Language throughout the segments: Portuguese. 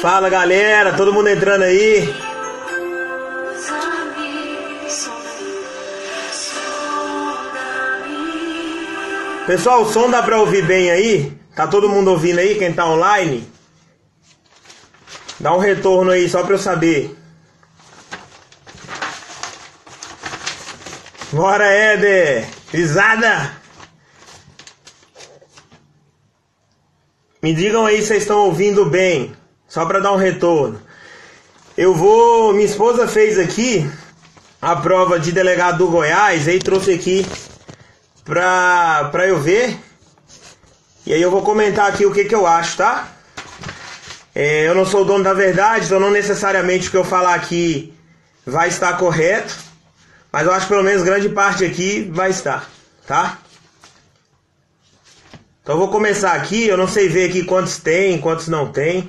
Fala galera, todo mundo entrando aí. Pessoal, o som dá pra ouvir bem aí? Tá todo mundo ouvindo aí, quem tá online? Dá um retorno aí só pra eu saber. Bora, Éder! Risada! Me digam aí se vocês estão ouvindo bem. Só para dar um retorno. Minha esposa fez aqui a prova de delegado do Goiás, aí trouxe aqui pra eu ver. E aí eu vou comentar aqui o que eu acho, tá? Eu não sou o dono da verdade, então não necessariamente o que eu falar aqui vai estar correto. Mas eu acho que pelo menos grande parte aqui vai estar, tá? Então eu vou começar aqui, eu não sei ver aqui quantos tem, quantos não tem.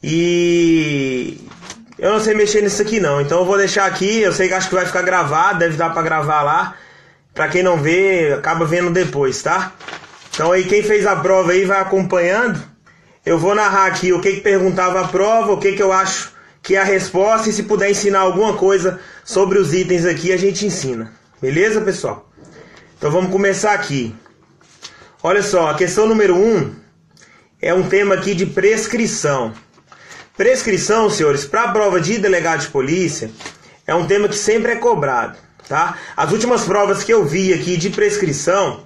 E eu não sei mexer nisso aqui não, então eu vou deixar aqui, eu sei que acho que vai ficar gravado, deve dar pra gravar lá. Pra quem não vê, acaba vendo depois, tá? Então aí quem fez a prova aí vai acompanhando. Eu vou narrar aqui o que perguntava a prova, o que eu acho que é a resposta. E se puder ensinar alguma coisa sobre os itens aqui, a gente ensina. Beleza, pessoal? Então vamos começar aqui. Olha só, a questão número 1 é um tema aqui de prescrição. Prescrição, senhores, para a prova de delegado de polícia, é um tema que sempre é cobrado, tá? As últimas provas que eu vi aqui de prescrição,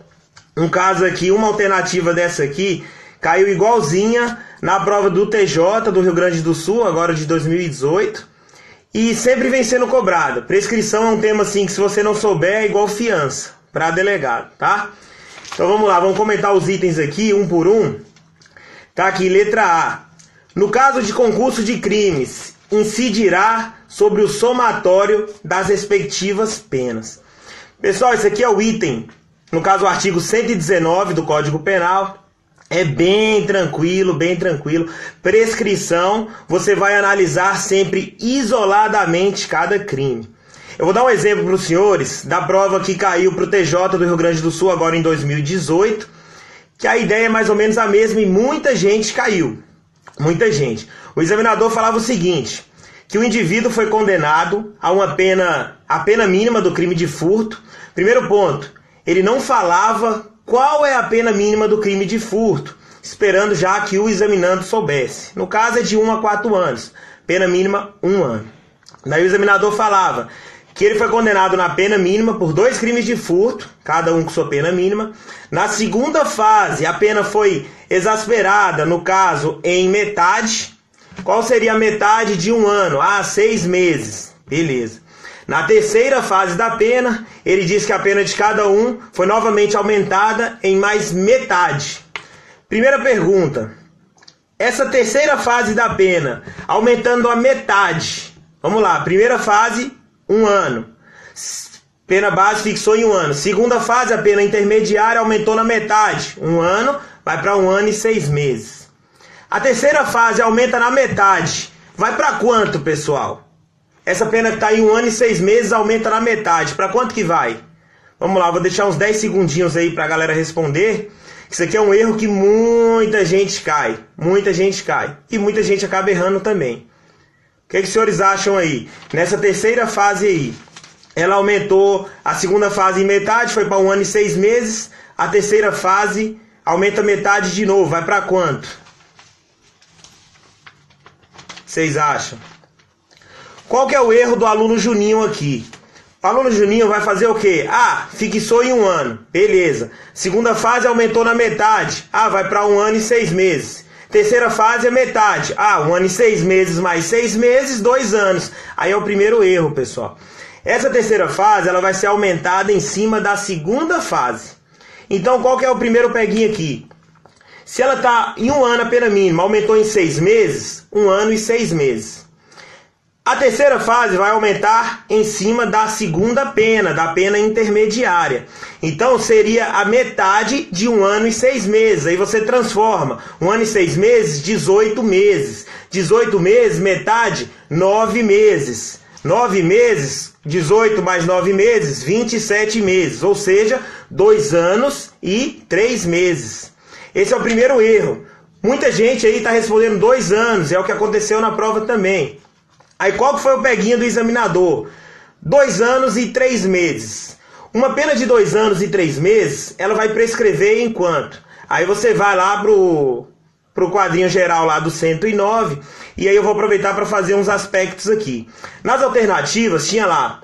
um caso aqui, uma alternativa dessa aqui, caiu igualzinha na prova do TJ do Rio Grande do Sul, agora de 2018, e sempre vem sendo cobrada. Prescrição é um tema assim que se você não souber é igual fiança para delegado, tá? Então vamos lá, vamos comentar os itens aqui, um por um. Tá aqui, letra A. No caso de concurso de crimes, incidirá sobre o somatório das respectivas penas. Pessoal, esse aqui é o item, no caso o artigo 119 do Código Penal. É bem tranquilo, bem tranquilo. Prescrição, você vai analisar sempre isoladamente cada crime. Eu vou dar um exemplo para os senhores da prova que caiu para o TJ do Rio Grande do Sul agora em 2018, que a ideia é mais ou menos a mesma e muita gente caiu. Muita gente. O examinador falava o seguinte, que o indivíduo foi condenado a a pena mínima do crime de furto. Primeiro ponto, ele não falava qual é a pena mínima do crime de furto, esperando já que o examinando soubesse. No caso é de 1 a 4 anos, pena mínima 1 ano. Daí o examinador falava que ele foi condenado na pena mínima por 2 crimes de furto, cada um com sua pena mínima. Na segunda fase, a pena foi exasperada, no caso, em metade. Qual seria a metade de 1 ano? 6 meses. Beleza. Na terceira fase da pena, ele diz que a pena de cada um foi novamente aumentada em mais metade. Primeira pergunta. Essa terceira fase da pena, aumentando a metade. Vamos lá, primeira fase, 1 ano. Pena base fixou em 1 ano. Segunda fase, a pena intermediária aumentou na metade. 1 ano, vai para 1 ano e 6 meses. A terceira fase aumenta na metade. Vai para quanto, pessoal? Essa pena que está em 1 ano e 6 meses aumenta na metade. Para quanto que vai? Vamos lá, vou deixar uns 10 segundinhos aí para a galera responder. Isso aqui é um erro que muita gente cai. Muita gente cai. E muita gente acaba errando também. O que os senhores acham aí? Nessa terceira fase aí, ela aumentou a segunda fase em metade, foi para 1 ano e 6 meses. A terceira fase aumenta metade de novo. Vai para quanto? Vocês acham? Qual que é o erro do aluno Juninho aqui? O aluno Juninho vai fazer o quê? Fixou em 1 ano. Beleza. Segunda fase aumentou na metade. Vai para 1 ano e 6 meses. Terceira fase é metade. 1 ano e 6 meses mais 6 meses, 2 anos. Aí é o primeiro erro, pessoal. Essa terceira fase ela vai ser aumentada em cima da segunda fase. Então qual que é o primeiro peguinho aqui? Se ela está em 1 ano a pena mínima, aumentou em 6 meses, 1 ano e 6 meses. A terceira fase vai aumentar em cima da segunda pena, da pena intermediária. Então seria a metade de 1 ano e 6 meses. Aí você transforma 1 ano e 6 meses, 18 meses. 18 meses, metade, 9 meses. 9 meses, 18 mais 9 meses, 27 meses, ou seja, 2 anos e 3 meses. Esse é o primeiro erro. Muita gente aí está respondendo 2 anos, é o que aconteceu na prova também. Aí qual que foi o peguinha do examinador? 2 anos e 3 meses. Uma pena de 2 anos e 3 meses, ela vai prescrever em quanto? Aí você vai lá pro quadrinho geral lá do 109, e aí eu vou aproveitar para fazer uns aspectos aqui. Nas alternativas tinha lá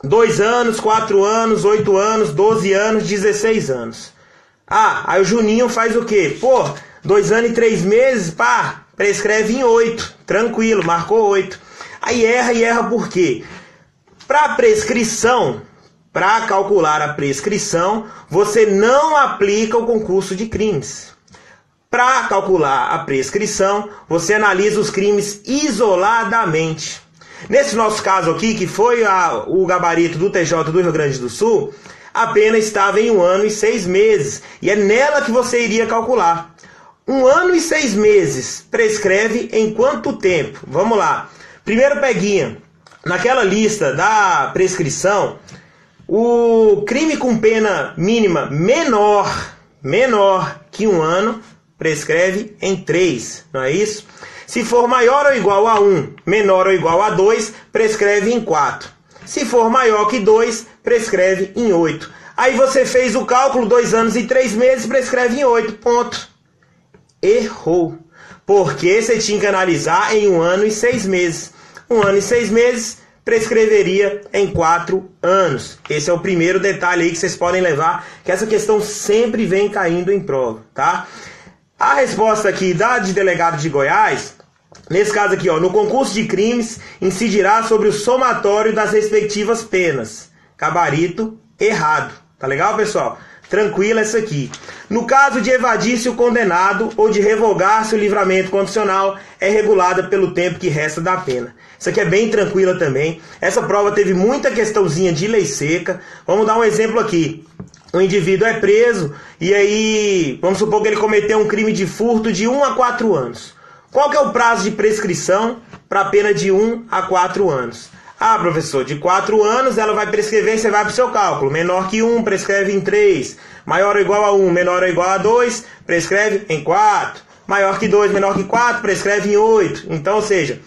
2 anos, 4 anos, 8 anos, 12 anos, 16 anos. Ah, aí o Juninho faz o quê? Pô, 2 anos e 3 meses, pá, prescreve em 8, tranquilo, marcou 8. Aí erra por quê? Para prescrição, para calcular a prescrição, você não aplica o concurso de crimes. Para calcular a prescrição, você analisa os crimes isoladamente. Nesse nosso caso aqui, que foi o gabarito do TJ do Rio Grande do Sul, a pena estava em 1 ano e 6 meses. E é nela que você iria calcular. 1 ano e 6 meses prescreve em quanto tempo? Vamos lá. Primeiro peguinha. Naquela lista da prescrição, o crime com pena mínima menor que 1 ano prescreve em 3, não é isso? Se for maior ou igual a 1, menor ou igual a 2, prescreve em 4. Se for maior que 2, prescreve em 8. Aí você fez o cálculo, 2 anos e 3 meses, prescreve em 8, ponto. Errou. Porque você tinha que analisar em 1 ano e 6 meses. 1 ano e 6 meses prescreveria em 4 anos. Esse é o primeiro detalhe aí que vocês podem levar, que essa questão sempre vem caindo em prova, tá? A resposta aqui de delegado de Goiás, nesse caso aqui, ó, no concurso de crimes, incidirá sobre o somatório das respectivas penas. Gabarito errado. Tá legal, pessoal? Tranquila essa aqui. No caso de evadir-se o condenado ou de revogar-se o livramento condicional, é regulada pelo tempo que resta da pena. Isso aqui é bem tranquila também. Essa prova teve muita questãozinha de lei seca. Vamos dar um exemplo aqui. O indivíduo é preso e aí, vamos supor que ele cometeu um crime de furto de 1 a 4 anos. Qual que é o prazo de prescrição para a pena de 1 a 4 anos? Ah, professor, de 4 anos ela vai prescrever, você vai para o seu cálculo. Menor que 1, prescreve em 3. Maior ou igual a 1, menor ou igual a 2, prescreve em 4. Maior que 2, menor que 4, prescreve em 8. Então, ou seja,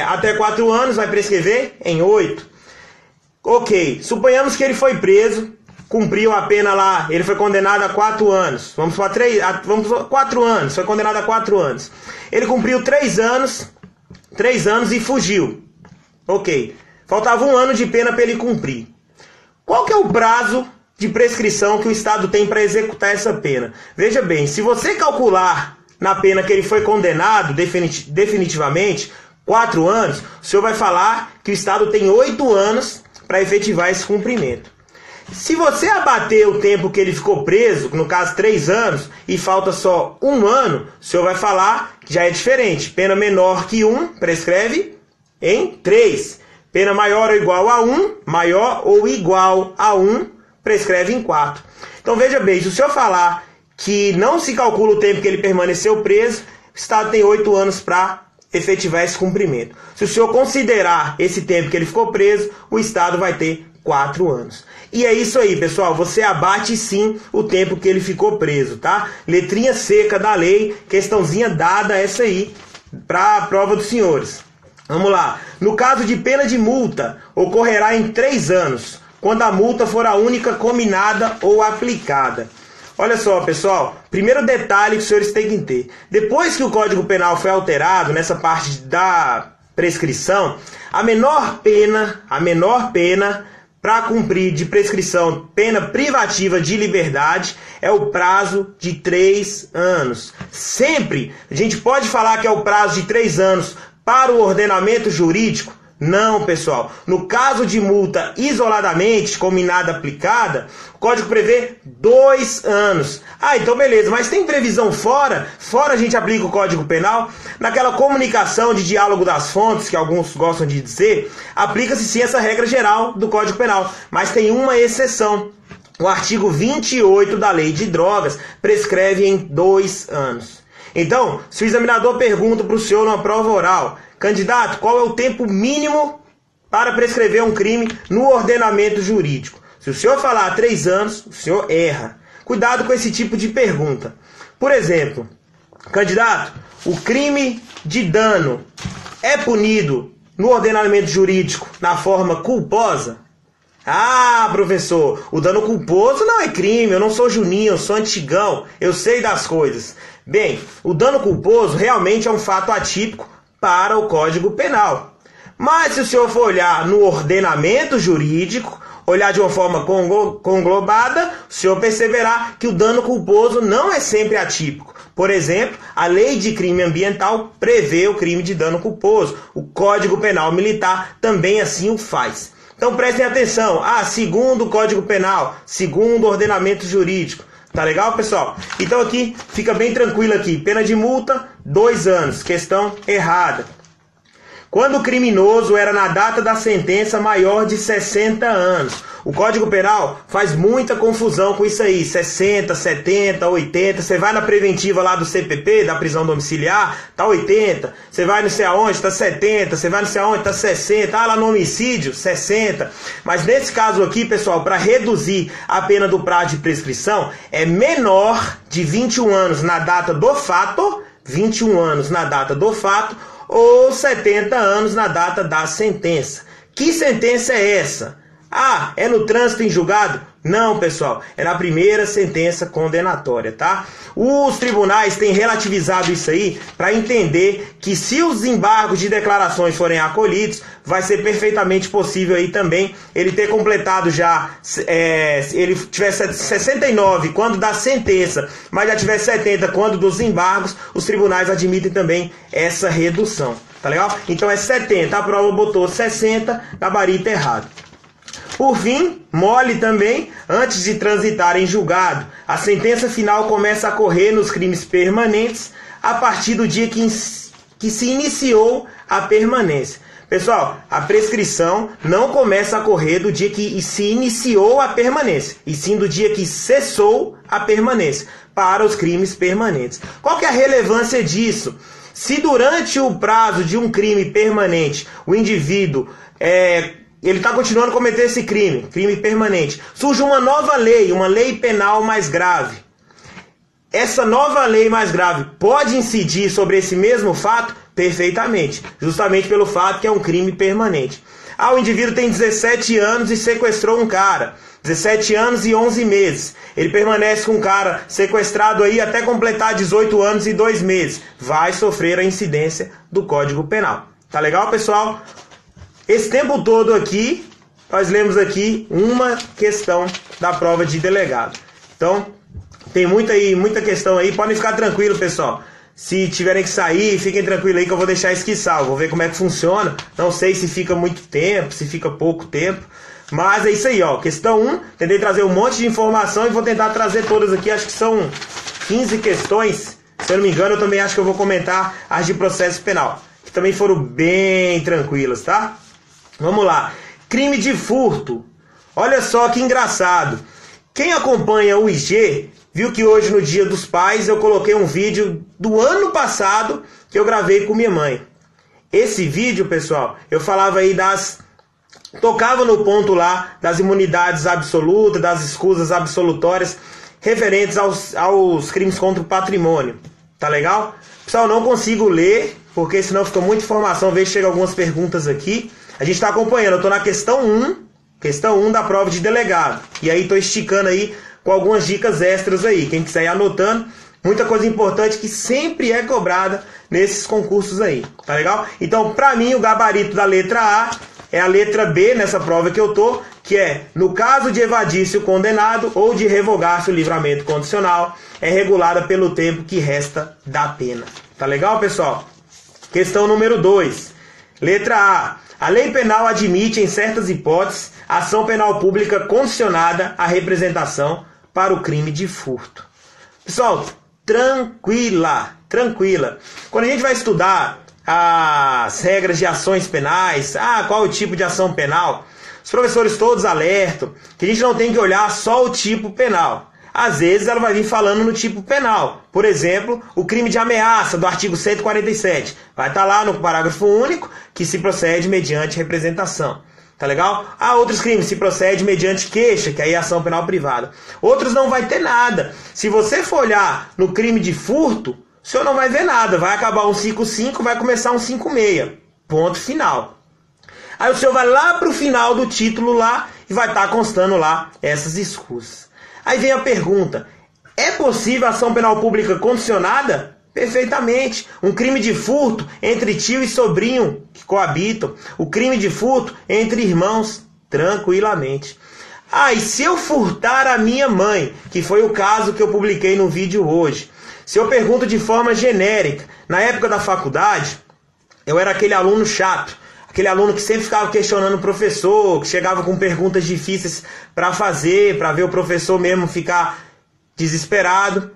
até 4 anos vai prescrever em 8. Ok, suponhamos que ele foi preso, cumpriu a pena lá, ele foi condenado a 4 anos. Vamos para 4 anos, foi condenado a 4 anos. Ele cumpriu 3 anos e fugiu. Ok, faltava 1 ano de pena para ele cumprir. Qual que é o prazo de prescrição que o Estado tem para executar essa pena? Veja bem, se você calcular na pena que ele foi condenado definitivamente, 4 anos, o senhor vai falar que o Estado tem 8 anos para efetivar esse cumprimento. Se você abater o tempo que ele ficou preso, no caso 3 anos, e falta só 1 ano, o senhor vai falar que já é diferente. Pena menor que 1, prescreve em 3. Pena maior ou igual a 1, maior ou igual a 1, prescreve em 4. Então veja bem, se o senhor falar que não se calcula o tempo que ele permaneceu preso, o Estado tem 8 anos para efetivar esse cumprimento. Se o senhor considerar esse tempo que ele ficou preso, o Estado vai ter 4 anos. E é isso aí, pessoal. Você abate sim o tempo que ele ficou preso, tá? Letrinha seca da lei, questãozinha dada essa aí para a prova dos senhores. Vamos lá. No caso de pena de multa, ocorrerá em 3 anos, quando a multa for a única combinada ou aplicada. Olha só, pessoal, primeiro detalhe que os senhores têm que ter. Depois que o Código Penal foi alterado, nessa parte da prescrição, a menor pena para cumprir de prescrição, pena privativa de liberdade, é o prazo de 3 anos. Sempre, a gente pode falar que é o prazo de 3 anos para o ordenamento jurídico? Não, pessoal. No caso de multa isoladamente, combinada, aplicada, o Código prevê 2 anos. Ah, então beleza, mas tem previsão fora? Fora a gente aplica o Código Penal? Naquela comunicação de diálogo das fontes, que alguns gostam de dizer, aplica-se sim essa regra geral do Código Penal. Mas tem uma exceção. O artigo 28 da Lei de Drogas prescreve em 2 anos. Então, se o examinador pergunta para o senhor numa prova oral, candidato, qual é o tempo mínimo para prescrever um crime no ordenamento jurídico? Se o senhor falar 3 anos, o senhor erra. Cuidado com esse tipo de pergunta. Por exemplo, candidato, o crime de dano é punido no ordenamento jurídico na forma culposa? Ah, professor, o dano culposo não é crime, eu não sou Juninho, eu sou antigão, eu sei das coisas. Bem, o dano culposo realmente é um fato atípico para o Código Penal. Mas se o senhor for olhar no ordenamento jurídico, olhar de uma forma conglobada, o senhor perceberá que o dano culposo não é sempre atípico. Por exemplo, a Lei de Crime Ambiental prevê o crime de dano culposo. O Código Penal Militar também assim o faz. Então prestem atenção. Segundo o Código Penal, segundo o ordenamento jurídico. Tá legal, pessoal? Então aqui, fica bem tranquilo aqui. Pena de multa, 2 anos. Questão errada. Quando o criminoso era na data da sentença maior de 60 anos. O Código Penal faz muita confusão com isso aí. 60, 70, 80. Você vai na preventiva lá do CPP, da prisão domiciliar, tá 80. Você vai não sei aonde, tá 70. Você vai não sei aonde, tá 60. Lá no homicídio, 60. Mas nesse caso aqui, pessoal, para reduzir a pena do prazo de prescrição, é menor de 21 anos na data do fato, 21 anos na data do fato, ou 70 anos na data da sentença. Que sentença é essa? É no trânsito em julgado? Não, pessoal, é na primeira sentença condenatória, tá? Os tribunais têm relativizado isso aí para entender que se os embargos de declarações forem acolhidos, vai ser perfeitamente possível aí também ele ter completado já, ele tiver 69 quando da sentença, mas já tiver 70 quando dos embargos, os tribunais admitem também essa redução, tá legal? Então é 70, a prova botou 60, gabarito errado. Por fim, mole também, antes de transitar em julgado, a sentença final começa a correr nos crimes permanentes a partir do dia que se iniciou a permanência. Pessoal, a prescrição não começa a correr do dia que se iniciou a permanência, e sim do dia que cessou a permanência, para os crimes permanentes. Qual que é a relevância disso? Se durante o prazo de um crime permanente, o indivíduo ele está continuando a cometer esse crime permanente, surge uma nova lei, uma lei penal mais grave. Essa nova lei mais grave pode incidir sobre esse mesmo fato? Perfeitamente, justamente pelo fato que é um crime permanente. O indivíduo tem 17 anos e sequestrou um cara, 17 anos e 11 meses. Ele permanece com um cara sequestrado aí até completar 18 anos e 2 meses. Vai sofrer a incidência do Código Penal. Tá legal, pessoal? Esse tempo todo aqui, nós lemos aqui uma questão da prova de delegado. Então, tem muita questão aí. Podem ficar tranquilo, pessoal. Se tiverem que sair, fiquem tranquilos aí que eu vou deixar isso aqui salvo. Vou ver como é que funciona. Não sei se fica muito tempo, se fica pouco tempo. Mas é isso aí, ó. Questão 1. Tentei trazer um monte de informação e vou tentar trazer todas aqui. Acho que são 15 questões. Se eu não me engano, eu também acho que eu vou comentar as de processo penal, que também foram bem tranquilas, tá? Vamos lá. Crime de furto. Olha só que engraçado. Quem acompanha o IG viu que hoje, no Dia dos Pais, eu coloquei um vídeo do ano passado que eu gravei com minha mãe. Esse vídeo, pessoal, eu falava aí tocava no ponto lá das imunidades absolutas, das escusas absolutórias referentes aos crimes contra o patrimônio. Tá legal? Pessoal, não consigo ler, porque senão fica muita informação. Às vezes chegam algumas perguntas aqui. A gente está acompanhando, eu estou na questão 1 da prova de delegado. E aí estou esticando aí com algumas dicas extras aí. Quem quiser ir anotando, muita coisa importante que sempre é cobrada nesses concursos aí. Tá legal? Então, para mim, o gabarito da letra A é a letra B nessa prova que eu tô, que é, no caso de evadir-se o condenado ou de revogar-se o livramento condicional, é regulada pelo tempo que resta da pena. Tá legal, pessoal? Questão número 2. Letra A. A lei penal admite, em certas hipóteses, ação penal pública condicionada à representação para o crime de furto. Pessoal, tranquila. Quando a gente vai estudar as regras de ações penais, qual é o tipo de ação penal, os professores todos alertam que a gente não tem que olhar só o tipo penal. Às vezes ela vai vir falando no tipo penal. Por exemplo, o crime de ameaça do artigo 147. Vai estar lá no parágrafo único que se procede mediante representação. Tá legal? Há outros crimes, se procede mediante queixa, que aí é ação penal privada. Outros não vai ter nada. Se você for olhar no crime de furto, o senhor não vai ver nada. Vai acabar um 5.5, vai começar um 5.6. Ponto final. Aí o senhor vai lá para o final do título lá e vai estar constando lá essas escusas. Aí vem a pergunta, é possível ação penal pública condicionada? Perfeitamente. Um crime de furto entre tio e sobrinho que coabitam. O crime de furto entre irmãos, tranquilamente. Ah, e se eu furtar a minha mãe, que foi o caso que eu publiquei no vídeo hoje. Se eu pergunto de forma genérica, na época da faculdade, eu era aquele aluno chato. Aquele aluno que sempre ficava questionando o professor, que chegava com perguntas difíceis para fazer, para ver o professor mesmo ficar desesperado.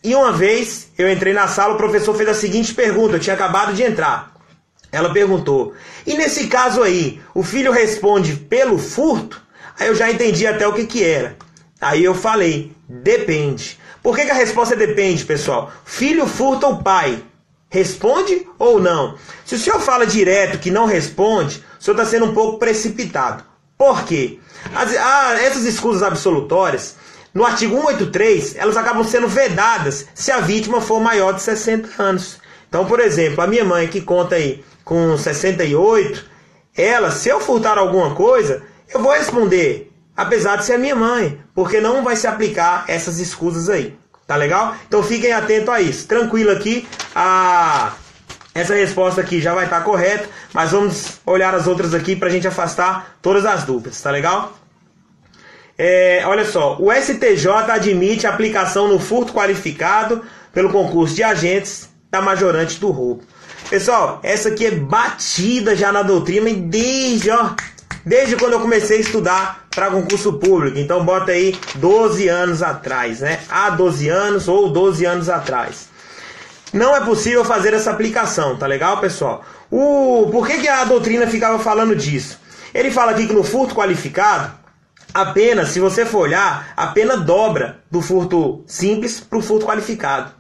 E uma vez eu entrei na sala, o professor fez a seguinte pergunta, eu tinha acabado de entrar. Ela perguntou, e nesse caso aí, o filho responde pelo furto? Aí eu já entendi até o que era. Aí eu falei, depende. Por que a resposta é depende, pessoal? Filho furta o pai. Responde ou não? Se o senhor fala direto que não responde, o senhor está sendo um pouco precipitado. Por quê? Essas escusas absolutórias, no artigo 183, elas acabam sendo vedadas se a vítima for maior de 60 anos. Então, por exemplo, a minha mãe que conta aí com 68, ela, se eu furtar alguma coisa, eu vou responder, apesar de ser a minha mãe, porque não vai se aplicar essas escusas aí. Tá legal? Então fiquem atentos a isso. Tranquilo aqui, essa resposta aqui já vai estar correta, mas vamos olhar as outras aqui para a gente afastar todas as dúvidas, tá legal? Olha só, o STJ admite a aplicação no furto qualificado pelo concurso de agentes da majorante do roubo. Pessoal, essa aqui é batida já na doutrina desde quando eu comecei a estudar para concurso público. Então bota aí 12 anos atrás, né? Há 12 anos ou 12 anos atrás. Não é possível fazer essa aplicação, tá legal, pessoal? Por que a doutrina ficava falando disso? Ele fala aqui que no furto qualificado, a pena, se você for olhar, a pena dobra do furto simples para o furto qualificado.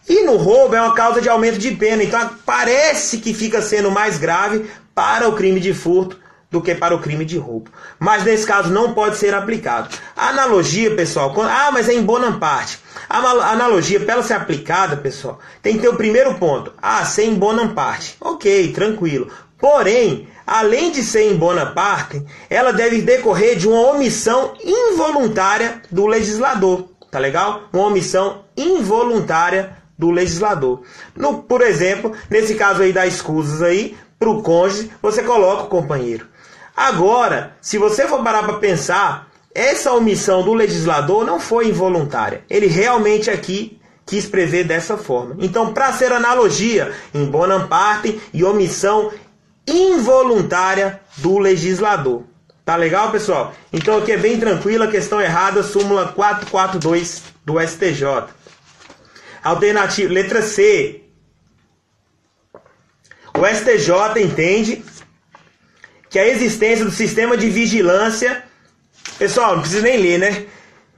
E no roubo é uma causa de aumento de pena. Então parece que fica sendo mais grave para o crime de furto do que para o crime de roubo. Mas nesse caso não pode ser aplicado. A analogia, pessoal, mas é em Bonaparte. A analogia, para ela ser aplicada, pessoal, tem que ter o primeiro ponto. Ser em Bonaparte. Ok, tranquilo. Porém, além de ser em Bonaparte, ela deve decorrer de uma omissão involuntária do legislador. Tá legal? Uma omissão involuntária do legislador. Por exemplo, nesse caso aí das escusas aí, para o cônjuge, você coloca o companheiro. Agora, se você for parar para pensar, essa omissão do legislador não foi involuntária. Ele realmente aqui quis prever dessa forma. Então, para ser analogia, em Bonaparte e omissão involuntária do legislador. Tá legal, pessoal? Então aqui é bem tranquilo, a questão errada, súmula 442 do STJ. Alternativa, letra C. O STJ entende que a existência do sistema de vigilância... Pessoal, não precisa nem ler, né?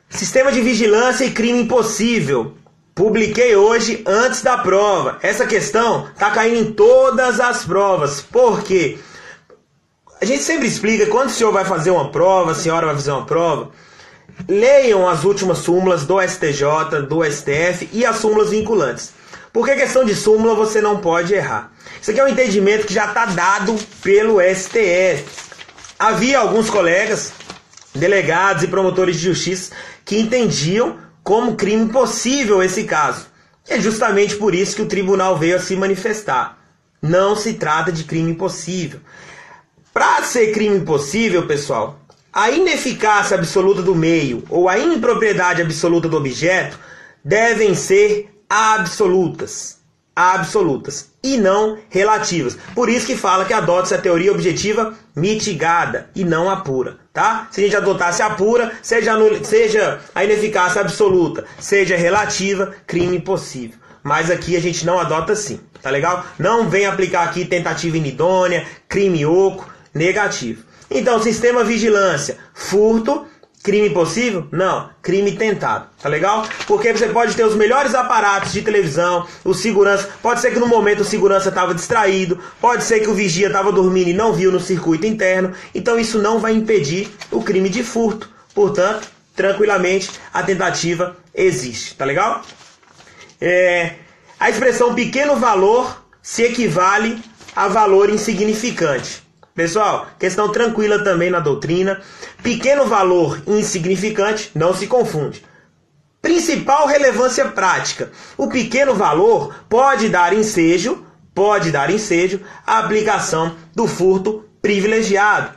Sistema de vigilância e crime impossível. Publiquei hoje antes da prova. Essa questão está caindo em todas as provas. Por quê? A gente sempre explica, quando o senhor vai fazer uma prova, a senhora vai fazer uma prova, leiam as últimas súmulas do STJ, do STF e as súmulas vinculantes. Porque questão de súmula você não pode errar. Isso aqui é um entendimento que já está dado pelo STF. Havia alguns colegas, delegados e promotores de justiça, que entendiam como crime possível esse caso. É justamente por isso que o tribunal veio a se manifestar. Não se trata de crime possível. Para ser crime possível, pessoal, a ineficácia absoluta do meio ou a impropriedade absoluta do objeto devem ser absolutas e não relativas. Por isso que fala que adota-se a teoria objetiva mitigada e não a pura, tá? Se a gente adotasse a pura, seja a ineficácia absoluta, seja relativa, crime possível. Mas aqui a gente não adota assim, tá legal? Não vem aplicar aqui tentativa inidônea, crime oco, negativo. Então, sistema vigilância, furto, Crime possível? Não, crime tentado, tá legal? Porque você pode ter os melhores aparatos de televisão, o segurança, pode ser que no momento o segurança estava distraído, pode ser que o vigia estava dormindo e não viu no circuito interno, então isso não vai impedir o crime de furto. Portanto, tranquilamente, a tentativa existe, tá legal? A expressão pequeno valor se equivale a valor insignificante. Pessoal, questão tranquila também na doutrina. Pequeno valor insignificante, não se confunde. Principal relevância prática. O pequeno valor pode dar ensejo à aplicação do furto privilegiado.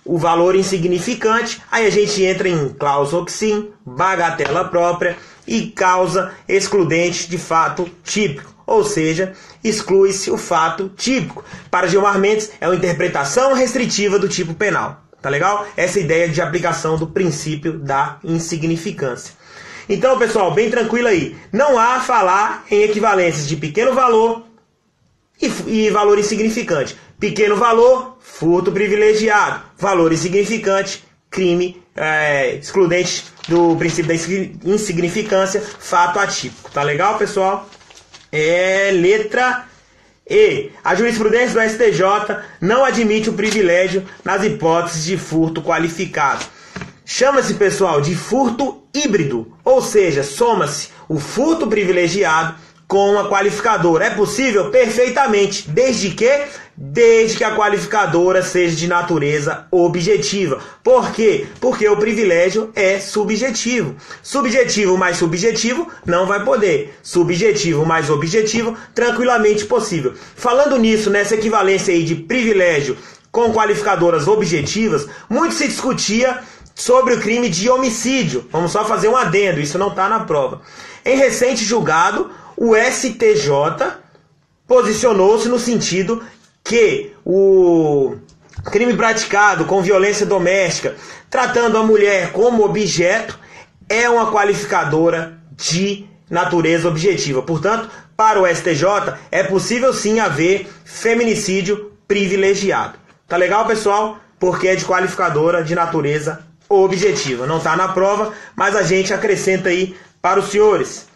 O valor insignificante, aí a gente entra em claus oxim, bagatela própria e causa excludente de fato típico. Ou seja, exclui-se o fato típico. Para Gilmar Mendes, é uma interpretação restritiva do tipo penal. Tá legal? Essa ideia de aplicação do princípio da insignificância. Então, pessoal, bem tranquilo aí. Não há falar em equivalências de pequeno valor e valor insignificante. Pequeno valor, furto privilegiado. Valor insignificante, crime excludente do princípio da insignificância, fato atípico. Tá legal, pessoal? Letra E. A jurisprudência do STJ não admite o privilégio nas hipóteses de furto qualificado. Chama-se, pessoal, de furto híbrido, ou seja, soma-se o furto privilegiado com a qualificadora. É possível? Perfeitamente, desde que a qualificadora seja de natureza objetiva. Por quê? Porque o privilégio é subjetivo. Subjetivo mais subjetivo não vai poder. Subjetivo mais objetivo, tranquilamente possível. Falando nisso, nessa equivalência aí de privilégio com qualificadoras objetivas, muito se discutia sobre o crime de homicídio. Vamos só fazer um adendo, isso não está na prova. Em recente julgado, o STJ posicionou-se no sentido que o crime praticado com violência doméstica, tratando a mulher como objeto, é uma qualificadora de natureza objetiva. Portanto, para o STJ, é possível sim haver feminicídio privilegiado. Tá legal, pessoal? Porque é de qualificadora de natureza objetiva. Não está na prova, mas a gente acrescenta aí para os senhores.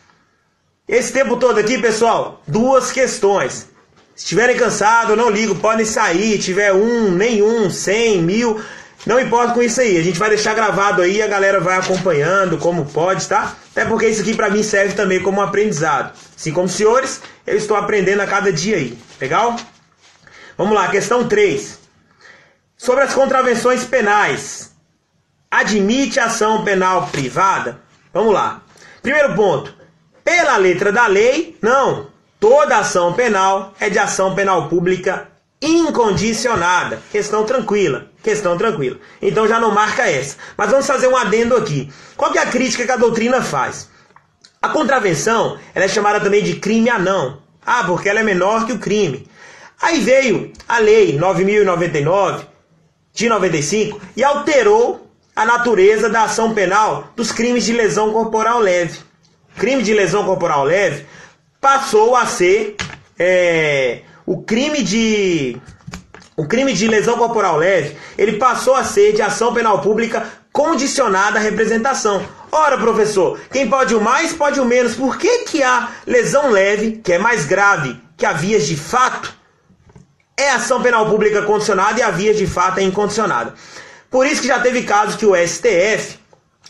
Esse tempo todo aqui, pessoal, duas questões. Se estiverem cansados, não ligo, podem sair. Tiver nenhum, 100, 1000, não importa com isso aí. A gente vai deixar gravado aí, a galera vai acompanhando como pode, tá? Até porque isso aqui para mim serve também como um aprendizado. Assim como os senhores, eu estou aprendendo a cada dia aí. Legal? Vamos lá, questão 3. Sobre as contravenções penais. Admite ação penal privada? Vamos lá. Primeiro ponto. Pela letra da lei, não. Toda ação penal é de ação penal pública incondicionada. Questão tranquila. Então já não marca essa. Mas vamos fazer um adendo aqui. Qual que é a crítica que a doutrina faz? A contravenção, ela é chamada também de crime anão. Porque ela é menor que o crime. Aí veio a lei 9.099 de 95 e alterou a natureza da ação penal dos crimes de lesão corporal leve. Crime de lesão corporal leve passou a ser o crime de lesão corporal leve, ele passou a ser de ação penal pública condicionada à representação. Ora, professor, quem pode o mais, pode o menos. Por que a lesão leve, que é mais grave que a vias de fato, é ação penal pública condicionada e a vias de fato é incondicionada? Por isso que já teve casos que o STF,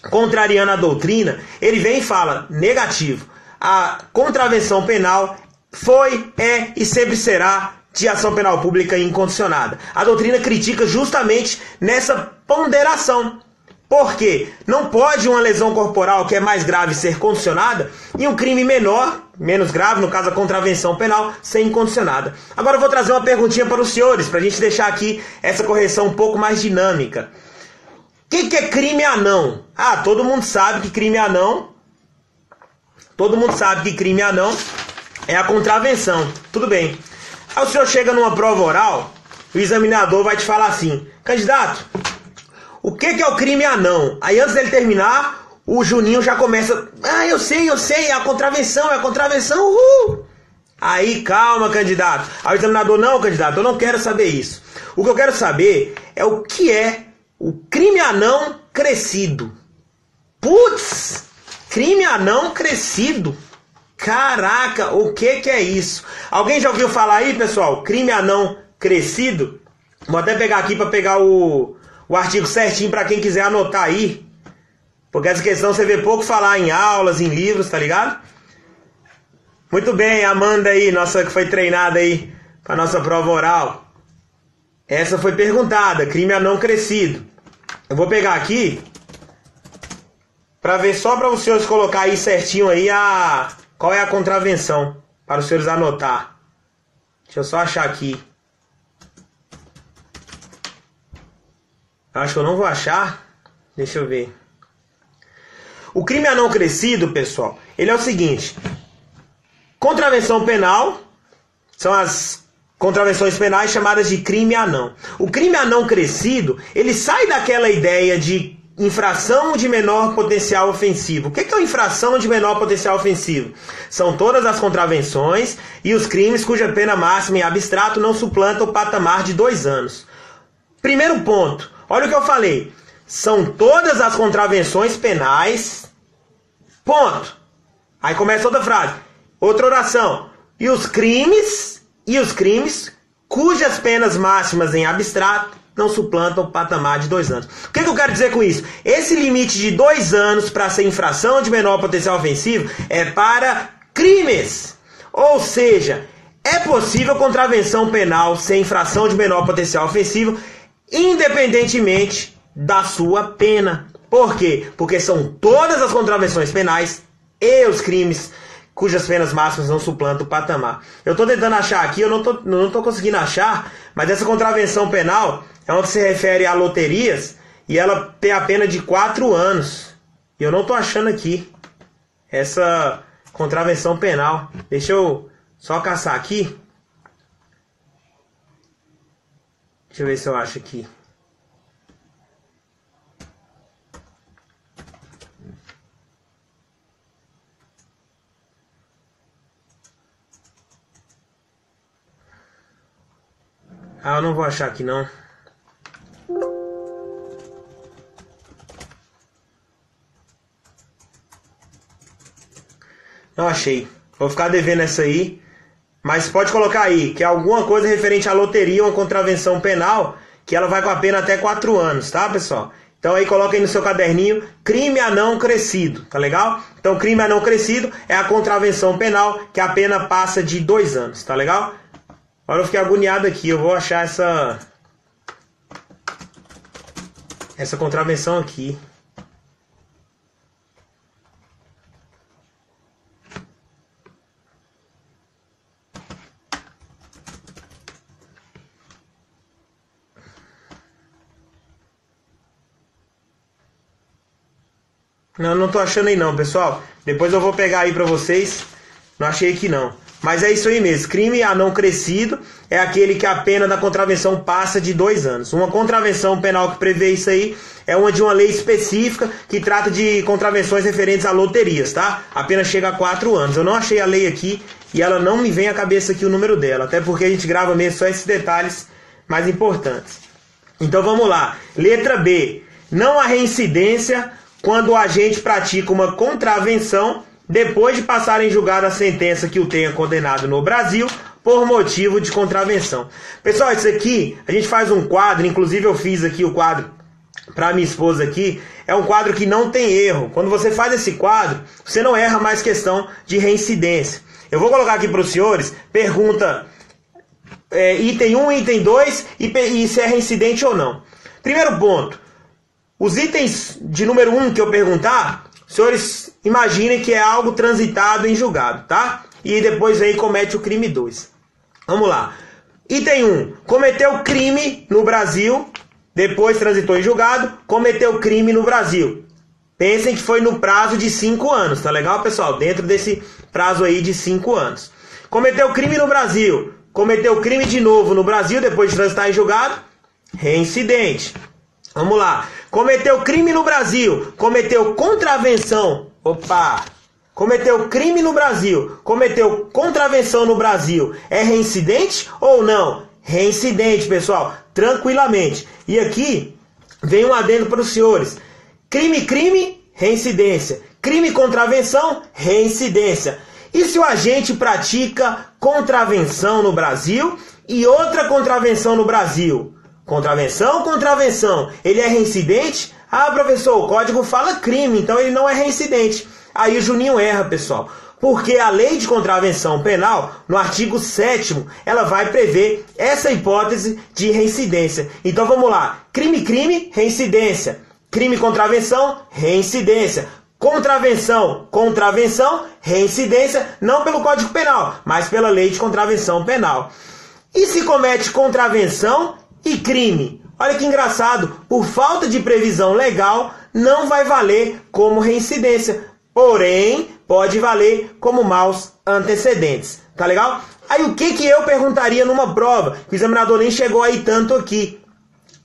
contrariando a doutrina, ele vem e fala, negativo, a contravenção penal foi, é e sempre será de ação penal pública incondicionada. A doutrina critica justamente nessa ponderação. Por quê? Não pode uma lesão corporal que é mais grave ser condicionada e um crime menor, menos grave, no caso a contravenção penal, ser incondicionada. Agora eu vou trazer uma perguntinha para os senhores, para a gente deixar aqui essa correção um pouco mais dinâmica. O que é crime anão? Todo mundo sabe que crime anão é a contravenção. Tudo bem. Aí o senhor chega numa prova oral, o examinador vai te falar assim, candidato, o que é o crime anão? Aí antes dele terminar, o Juninho já começa, eu sei, é a contravenção, uhul! Aí, calma, candidato. Aí o examinador, não, candidato, eu não quero saber isso. O que eu quero saber é o que é o crime anão crescido. Putz! Crime a não crescido. Caraca, o que é isso? Alguém já ouviu falar aí, pessoal? Crime a não crescido? Vou até pegar aqui para pegar o artigo certinho para quem quiser anotar aí. Porque essa questão você vê pouco falar em aulas, em livros, tá ligado? Muito bem, Amanda aí, nossa que foi treinada aí para nossa prova oral. Essa foi perguntada, crime a não crescido. Eu vou pegar aqui para ver só para os senhores colocar aí certinho aí qual é a contravenção, para os senhores anotar. Deixa eu só achar aqui. Acho que eu não vou achar. Deixa eu ver. O crime a não crescido, pessoal, ele é o seguinte. Contravenção penal são as contravenções penais chamadas de crime a não. O crime a não crescido, ele sai daquela ideia de infração de menor potencial ofensivo. O que é uma infração de menor potencial ofensivo? São todas as contravenções e os crimes cuja pena máxima em abstrato não suplanta o patamar de 2 anos. Primeiro ponto, olha o que eu falei. São todas as contravenções penais, ponto. Aí começa outra frase, outra oração. E os crimes cujas penas máximas em abstrato não suplantam o patamar de 2 anos. O que eu quero dizer com isso? Esse limite de 2 anos para ser infração de menor potencial ofensivo é para crimes. Ou seja, é possível contravenção penal ser infração de menor potencial ofensivo, independentemente da sua pena. Por quê? Porque são todas as contravenções penais e os crimes cujas penas máximas não suplantam o patamar. Eu estou tentando achar aqui, eu não tô conseguindo achar, mas essa contravenção penal é uma que se refere a loterias e ela tem a pena de 4 anos. E eu não estou achando aqui essa contravenção penal. Deixa eu só caçar aqui. Deixa eu ver se eu acho aqui. Ah, eu não vou achar aqui não. Não achei. Vou ficar devendo essa aí. Mas pode colocar aí que é alguma coisa referente à loteria, uma contravenção penal, que ela vai com a pena até 4 anos, tá, pessoal? Então aí coloca aí no seu caderninho, crime a não crescido, tá legal? Então crime a não crescido é a contravenção penal que a pena passa de 2 anos, tá legal? Agora eu fiquei agoniado aqui, eu vou achar essa contravenção aqui. Não tô achando aí não, pessoal. Depois eu vou pegar aí pra vocês. Não achei aqui não. Mas é isso aí mesmo. Crime a não crescido é aquele que a pena da contravenção passa de 2 anos. Uma contravenção penal que prevê isso aí é uma de uma lei específica que trata de contravenções referentes a loterias, tá? A pena chega a 4 anos. Eu não achei a lei aqui e ela não me vem à cabeça aqui o número dela. Até porque a gente grava mesmo só esses detalhes mais importantes. Então vamos lá. Letra B. Não há reincidência quando o agente pratica uma contravenção depois de passar em julgado a sentença que o tenha condenado no Brasil por motivo de contravenção. Pessoal, isso aqui, a gente faz um quadro, inclusive eu fiz aqui o quadro para minha esposa aqui, é um quadro que não tem erro. Quando você faz esse quadro, você não erra mais questão de reincidência. Eu vou colocar aqui para os senhores, pergunta item 1, item 2 e se é reincidente ou não. Primeiro ponto, os itens de número 1 que eu perguntar, senhores imaginem que é algo transitado em julgado, tá? E depois aí comete o crime 2. Vamos lá. Item 1. Cometeu crime no Brasil, depois transitou em julgado, cometeu crime no Brasil. Pensem que foi no prazo de 5 anos, tá legal, pessoal? Dentro desse prazo aí de 5 anos. Cometeu crime no Brasil, cometeu crime de novo no Brasil, depois de transitar em julgado, reincidente. Vamos lá. Cometeu crime no Brasil, cometeu contravenção. Opa! Cometeu crime no Brasil, cometeu contravenção no Brasil. É reincidente ou não? Reincidente, pessoal. Tranquilamente. E aqui vem um adendo para os senhores. Crime, reincidência. Crime, contravenção, reincidência. E se o agente pratica contravenção no Brasil e outra contravenção no Brasil? Contravenção, ele é reincidente? Ah, professor, o código fala crime, então ele não é reincidente. Aí o Juninho erra, pessoal. Porque a lei de contravenção penal, no artigo 7º, ela vai prever essa hipótese de reincidência. Então vamos lá. Crime, reincidência. Crime, contravenção, reincidência. Contravenção, reincidência, não pelo Código Penal, mas pela lei de contravenção penal. E se comete contravenção e crime? Olha que engraçado, por falta de previsão legal, não vai valer como reincidência, porém, pode valer como maus antecedentes, tá legal? Aí o que eu perguntaria numa prova, que o examinador nem chegou aí tanto aqui?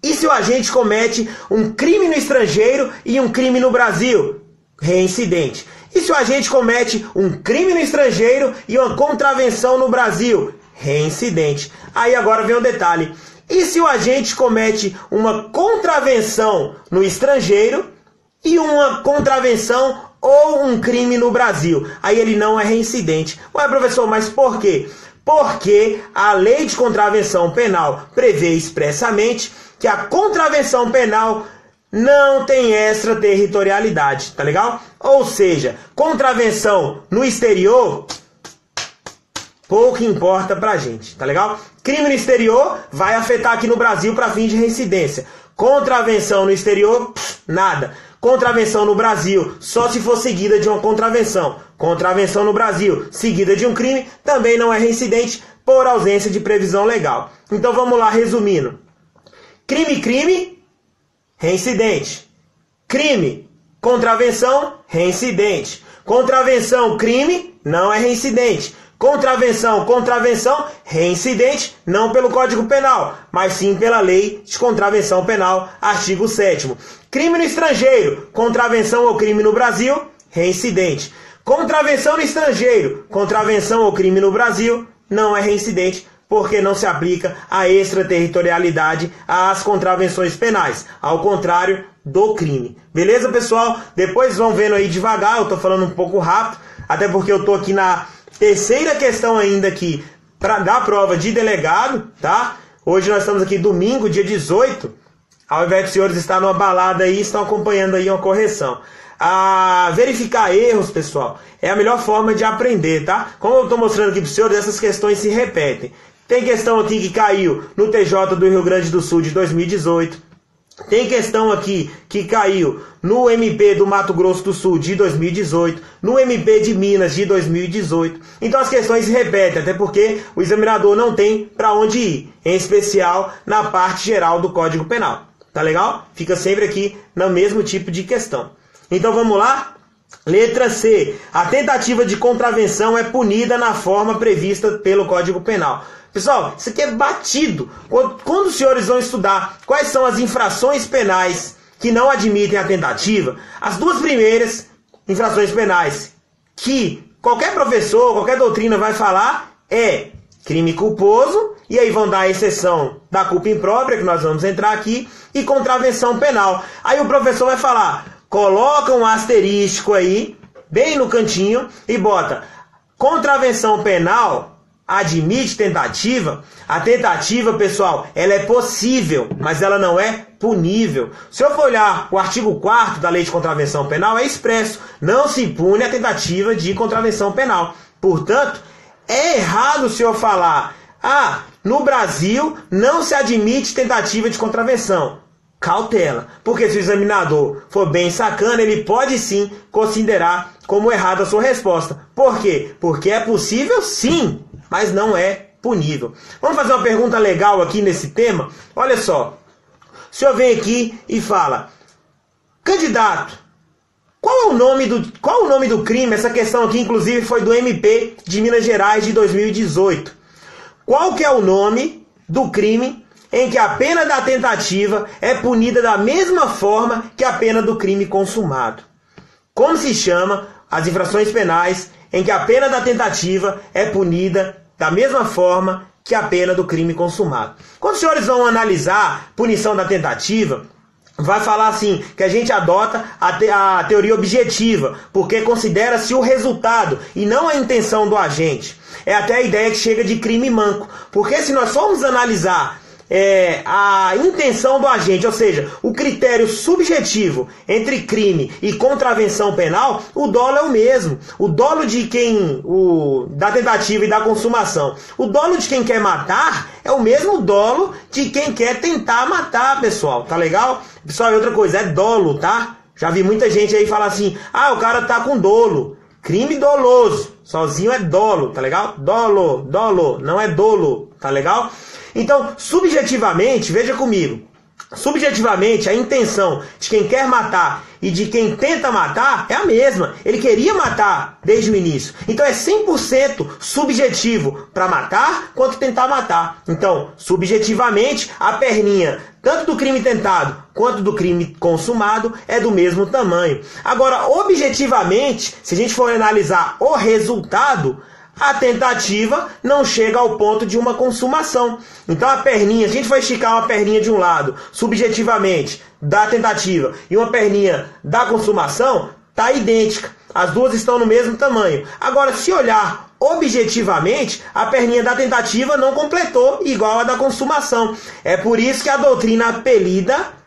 E se o agente comete um crime no estrangeiro e um crime no Brasil? Reincidente. E se o agente comete um crime no estrangeiro e uma contravenção no Brasil? Reincidente. Aí agora vem o detalhe. E se o agente comete uma contravenção no estrangeiro e uma contravenção ou um crime no Brasil? Aí ele não é reincidente. Ué, professor, mas por quê? Porque a lei de contravenção penal prevê expressamente que a contravenção penal não tem extraterritorialidade, tá legal? Ou seja, contravenção no exterior pouco importa pra gente, tá legal? Crime no exterior vai afetar aqui no Brasil para fim de reincidência. Contravenção no exterior, nada. Contravenção no Brasil, só se for seguida de uma contravenção. Contravenção no Brasil, seguida de um crime, também não é reincidente por ausência de previsão legal. Então vamos lá, resumindo. Crime, reincidente. Crime, contravenção, reincidente. Contravenção, crime, não é reincidente. Contravenção, reincidente, não pelo Código Penal, mas sim pela Lei de Contravenção Penal, artigo 7º. Crime no estrangeiro, contravenção ou crime no Brasil, reincidente. Contravenção no estrangeiro, contravenção ou crime no Brasil, não é reincidente, porque não se aplica a extraterritorialidade às contravenções penais, ao contrário do crime. Beleza, pessoal? Depois vão vendo aí devagar, eu tô falando um pouco rápido, até porque eu tô aqui na terceira questão ainda aqui da prova de delegado, tá? Hoje nós estamos aqui domingo, dia 18. Ao invés dos senhores estar numa balada aí, estão acompanhando aí uma correção. Verificar erros, pessoal, é a melhor forma de aprender, tá? Como eu estou mostrando aqui para os senhores, essas questões se repetem. Tem questão aqui que caiu no TJ do Rio Grande do Sul de 2018. Tem questão aqui que caiu no MP do Mato Grosso do Sul de 2018, no MP de Minas de 2018. Então as questões se repetem, até porque o examinador não tem para onde ir, em especial na parte geral do Código Penal. Tá legal? Fica sempre aqui no mesmo tipo de questão. Então vamos lá? Letra C. A tentativa de contravenção é punida na forma prevista pelo Código Penal. Pessoal, isso aqui é batido. Quando os senhores vão estudar quais são as infrações penais que não admitem a tentativa, as duas primeiras infrações penais que qualquer professor, qualquer doutrina vai falar é crime culposo, e aí vão dar a exceção da culpa imprópria, que nós vamos entrar aqui, e contravenção penal. Aí o professor vai falar, coloca um asterístico aí, bem no cantinho, e bota contravenção penal admite tentativa. A tentativa, pessoal, ela é possível, mas ela não é punível. Se eu for olhar o artigo 4º da Lei de Contravenção Penal, é expresso, não se impune a tentativa de contravenção penal. Portanto, é errado o senhor falar, no Brasil não se admite tentativa de contravenção. Cautela, porque se o examinador for bem sacana, ele pode sim considerar como errada a sua resposta. Por quê? Porque é possível sim, mas não é punível. Vamos fazer uma pergunta legal aqui nesse tema? Olha só, o senhor vem aqui e fala, candidato, qual o nome do crime? Essa questão aqui, inclusive, foi do MP de Minas Gerais de 2018. Qual que é o nome do crime em que a pena da tentativa é punida da mesma forma que a pena do crime consumado? Como se chama as infrações penais em que a pena da tentativa é punida da mesma forma que a pena do crime consumado? Quando os senhores vão analisar punição da tentativa, vai falar assim, que a gente adota a teoria objetiva, porque considera-se o resultado e não a intenção do agente. É até a ideia que chega de crime manco, porque se nós formos analisar a intenção do agente, ou seja, o critério subjetivo entre crime e contravenção penal, o dolo é o mesmo. O dolo de da tentativa e da consumação. O dolo de quem quer matar é o mesmo dolo de quem quer tentar matar, pessoal. Tá legal? Pessoal, e outra coisa, é dolo, tá? Já vi muita gente aí falar assim, o cara tá com dolo. Crime doloso. Sozinho é dolo, tá legal? Dolo, não é dolo, tá legal? Então, subjetivamente, veja comigo, subjetivamente a intenção de quem quer matar e de quem tenta matar é a mesma. Ele queria matar desde o início. Então é 100% subjetivo para matar quanto tentar matar. Então, subjetivamente, a perninha, tanto do crime tentado quanto do crime consumado, é do mesmo tamanho. Agora, objetivamente, se a gente for analisar o resultado, a tentativa não chega ao ponto de uma consumação. Então a perninha, a gente vai esticar uma perninha de um lado, subjetivamente, da tentativa, e uma perninha da consumação, está idêntica. As duas estão no mesmo tamanho. Agora, se olhar objetivamente, a perninha da tentativa não completou igual a da consumação. É por isso que a doutrina apelida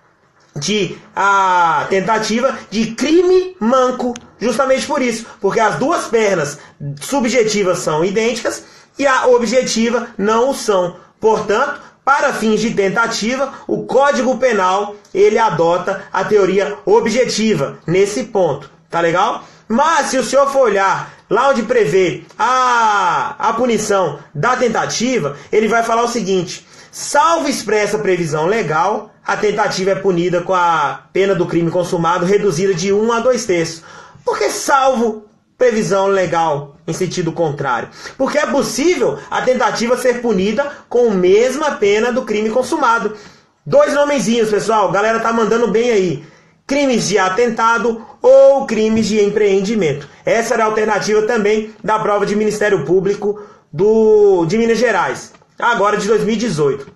a tentativa de crime manco, justamente por isso, porque as duas pernas subjetivas são idênticas e a objetiva não o são. Portanto, para fins de tentativa, o Código Penal ele adota a teoria objetiva nesse ponto, tá legal? Mas se o senhor for olhar lá onde prevê a punição da tentativa, ele vai falar o seguinte: salvo expressa previsão legal, a tentativa é punida com a pena do crime consumado reduzida de 1 a 2/3. Por que salvo previsão legal em sentido contrário? Porque é possível a tentativa ser punida com a mesma pena do crime consumado. 2 nomezinhos, pessoal. A galera tá mandando bem aí. Crimes de atentado ou crimes de empreendimento. Essa era a alternativa também da prova de Ministério Público de Minas Gerais, agora de 2018.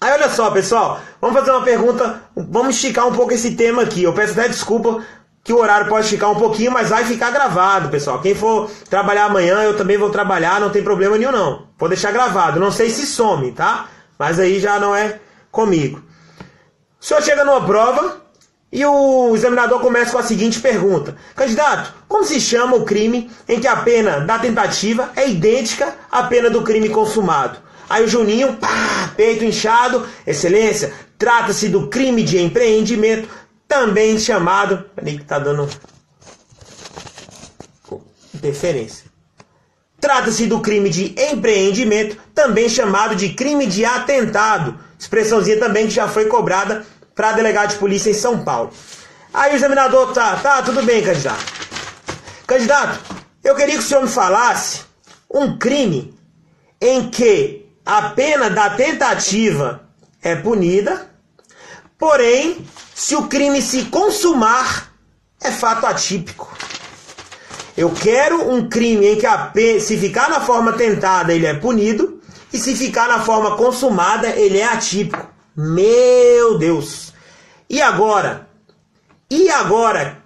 Aí olha só, pessoal, vamos fazer uma pergunta, vamos esticar um pouco esse tema aqui. Eu peço até desculpa que o horário pode esticar um pouquinho, mas vai ficar gravado, pessoal. Quem for trabalhar amanhã, eu também vou trabalhar, não tem problema nenhum não. Vou deixar gravado, não sei se some, tá? Mas aí já não é comigo. O senhor chega numa prova e o examinador começa com a seguinte pergunta: candidato, como se chama o crime em que a pena da tentativa é idêntica à pena do crime consumado? Aí o Juninho, peito inchado, excelência, trata-se do crime de empreendimento, também chamado... Peraí que tá dando interferência. Trata-se do crime de empreendimento, também chamado de crime de atentado. Expressãozinha também que já foi cobrada para delegado de polícia em São Paulo. Aí o examinador, tudo bem, candidato. Candidato, eu queria que o senhor me falasse um crime em que a pena da tentativa é punida, porém, se o crime se consumar, é fato atípico. Eu quero um crime em que se ficar na forma tentada, ele é punido, e se ficar na forma consumada, ele é atípico. Meu Deus! E agora?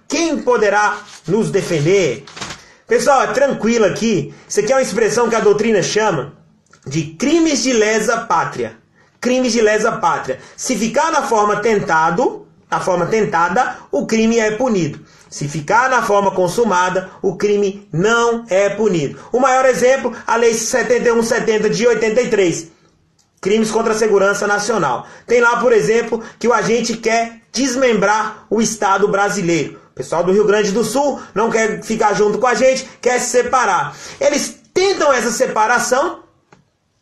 Quem poderá nos defender? Pessoal, é tranquilo aqui. Isso aqui é uma expressão que a doutrina chama de crimes de lesa pátria. Crimes de lesa pátria. Se ficar na forma tentada, o crime é punido. Se ficar na forma consumada, o crime não é punido. O maior exemplo, a Lei 7170 de 83. Crimes contra a segurança nacional. Tem lá, por exemplo, que o agente quer desmembrar o Estado brasileiro. O pessoal do Rio Grande do Sul não quer ficar junto com a gente, quer se separar. Eles tentam essa separação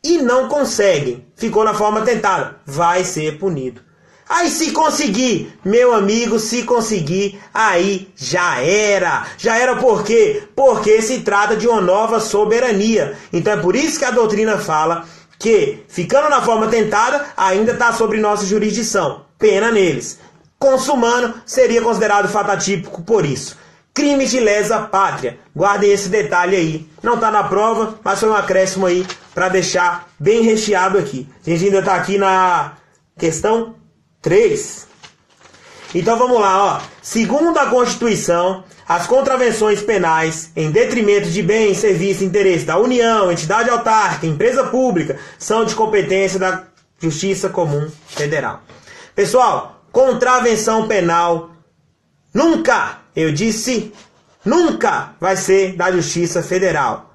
e não conseguem. Ficou na forma tentada. Vai ser punido. Aí se conseguir, meu amigo, se conseguir, aí já era. Já era por quê? Porque se trata de uma nova soberania. Então é por isso que a doutrina fala que, ficando na forma tentada, ainda está sobre nossa jurisdição. Pena neles. Consumando, seria considerado fato atípico por isso. Crimes de lesa pátria. Guardem esse detalhe aí. Não está na prova, mas foi um acréscimo aí para deixar bem recheado aqui. A gente ainda está aqui na questão 3. Então vamos lá, ó. Segundo a Constituição, as contravenções penais em detrimento de bens, serviços e interesse da União, entidade autárquica, empresa pública, são de competência da Justiça Comum Federal. Pessoal, contravenção penal nunca, eu disse, nunca vai ser da Justiça Federal.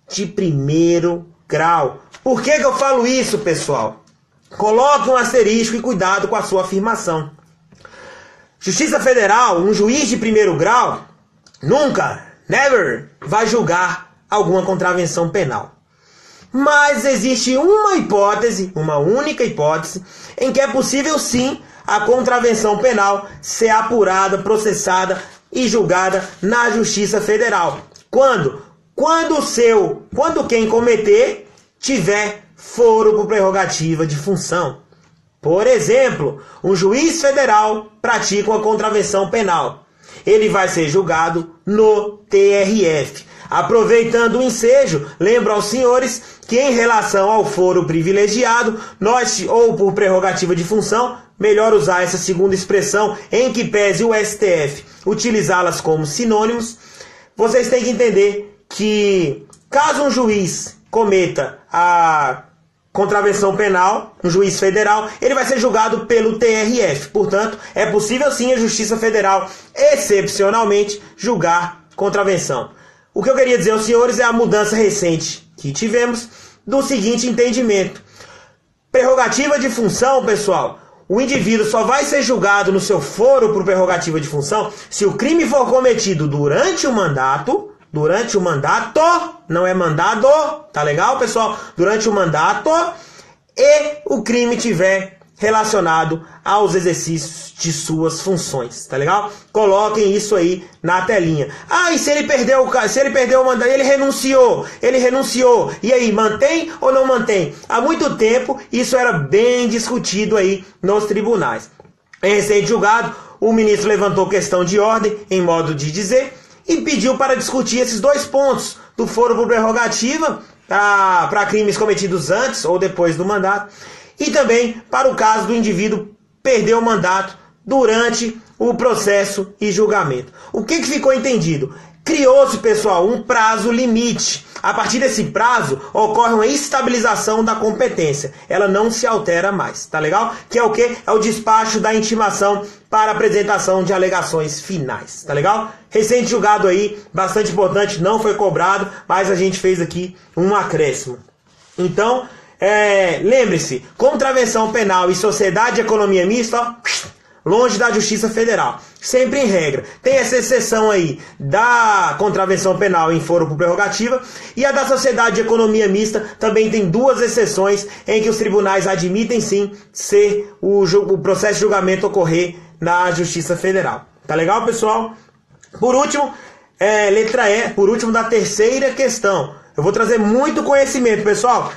De primeiro grau. Por que eu falo isso, pessoal? Coloque um asterisco e cuidado com a sua afirmação. Justiça Federal, um juiz de primeiro grau, nunca, never, vai julgar alguma contravenção penal. Mas existe uma hipótese, uma única hipótese, em que é possível sim a contravenção penal ser apurada, processada e julgada na Justiça Federal. Quando? Quando quem cometer tiver foro por prerrogativa de função. Por exemplo, um juiz federal pratica uma contravenção penal. Ele vai ser julgado no TRF. Aproveitando o ensejo, lembro aos senhores que em relação ao foro privilegiado, ou por prerrogativa de função, melhor usar essa segunda expressão, em que pese o STF utilizá-las como sinônimos. Vocês têm que entender que caso um juiz cometa a contravenção penal, um juiz federal, ele vai ser julgado pelo TRF. Portanto, é possível sim a Justiça Federal, excepcionalmente, julgar contravenção. O que eu queria dizer aos senhores é a mudança recente que tivemos do seguinte entendimento. Prerrogativa de função, pessoal, o indivíduo só vai ser julgado no seu foro por prerrogativa de função se o crime for cometido durante o mandato, não é mandado, tá legal, pessoal? Durante o mandato e o crime tiver relacionado aos exercícios de suas funções, tá legal? Coloquem isso aí na telinha. Ah, e se ele perdeu o mandato, ele renunciou, e aí, mantém ou não mantém? Há muito tempo isso era bem discutido aí nos tribunais. Em recente julgado, o ministro levantou questão de ordem, em modo de dizer, e pediu para discutir esses dois pontos do foro por prerrogativa para crimes cometidos antes ou depois do mandato e também para o caso do indivíduo perder o mandato durante o processo e julgamento. O que ficou entendido? Criou-se, pessoal, um prazo limite. A partir desse prazo, ocorre uma estabilização da competência. Ela não se altera mais, tá legal? Que é o quê? É o despacho da intimação para apresentação de alegações finais, tá legal? Recente julgado aí, bastante importante, não foi cobrado, mas a gente fez aqui um acréscimo. Então, lembre-se, contravenção penal e sociedade de economia mista, ó, longe da Justiça Federal. Sempre em regra. Tem essa exceção aí da contravenção penal em foro por prerrogativa e a da sociedade de economia mista também tem duas exceções em que os tribunais admitem sim ser o processo de julgamento ocorrer na Justiça Federal. Tá legal, pessoal? Por último, letra E, por último da terceira questão. Eu vou trazer muito conhecimento, pessoal.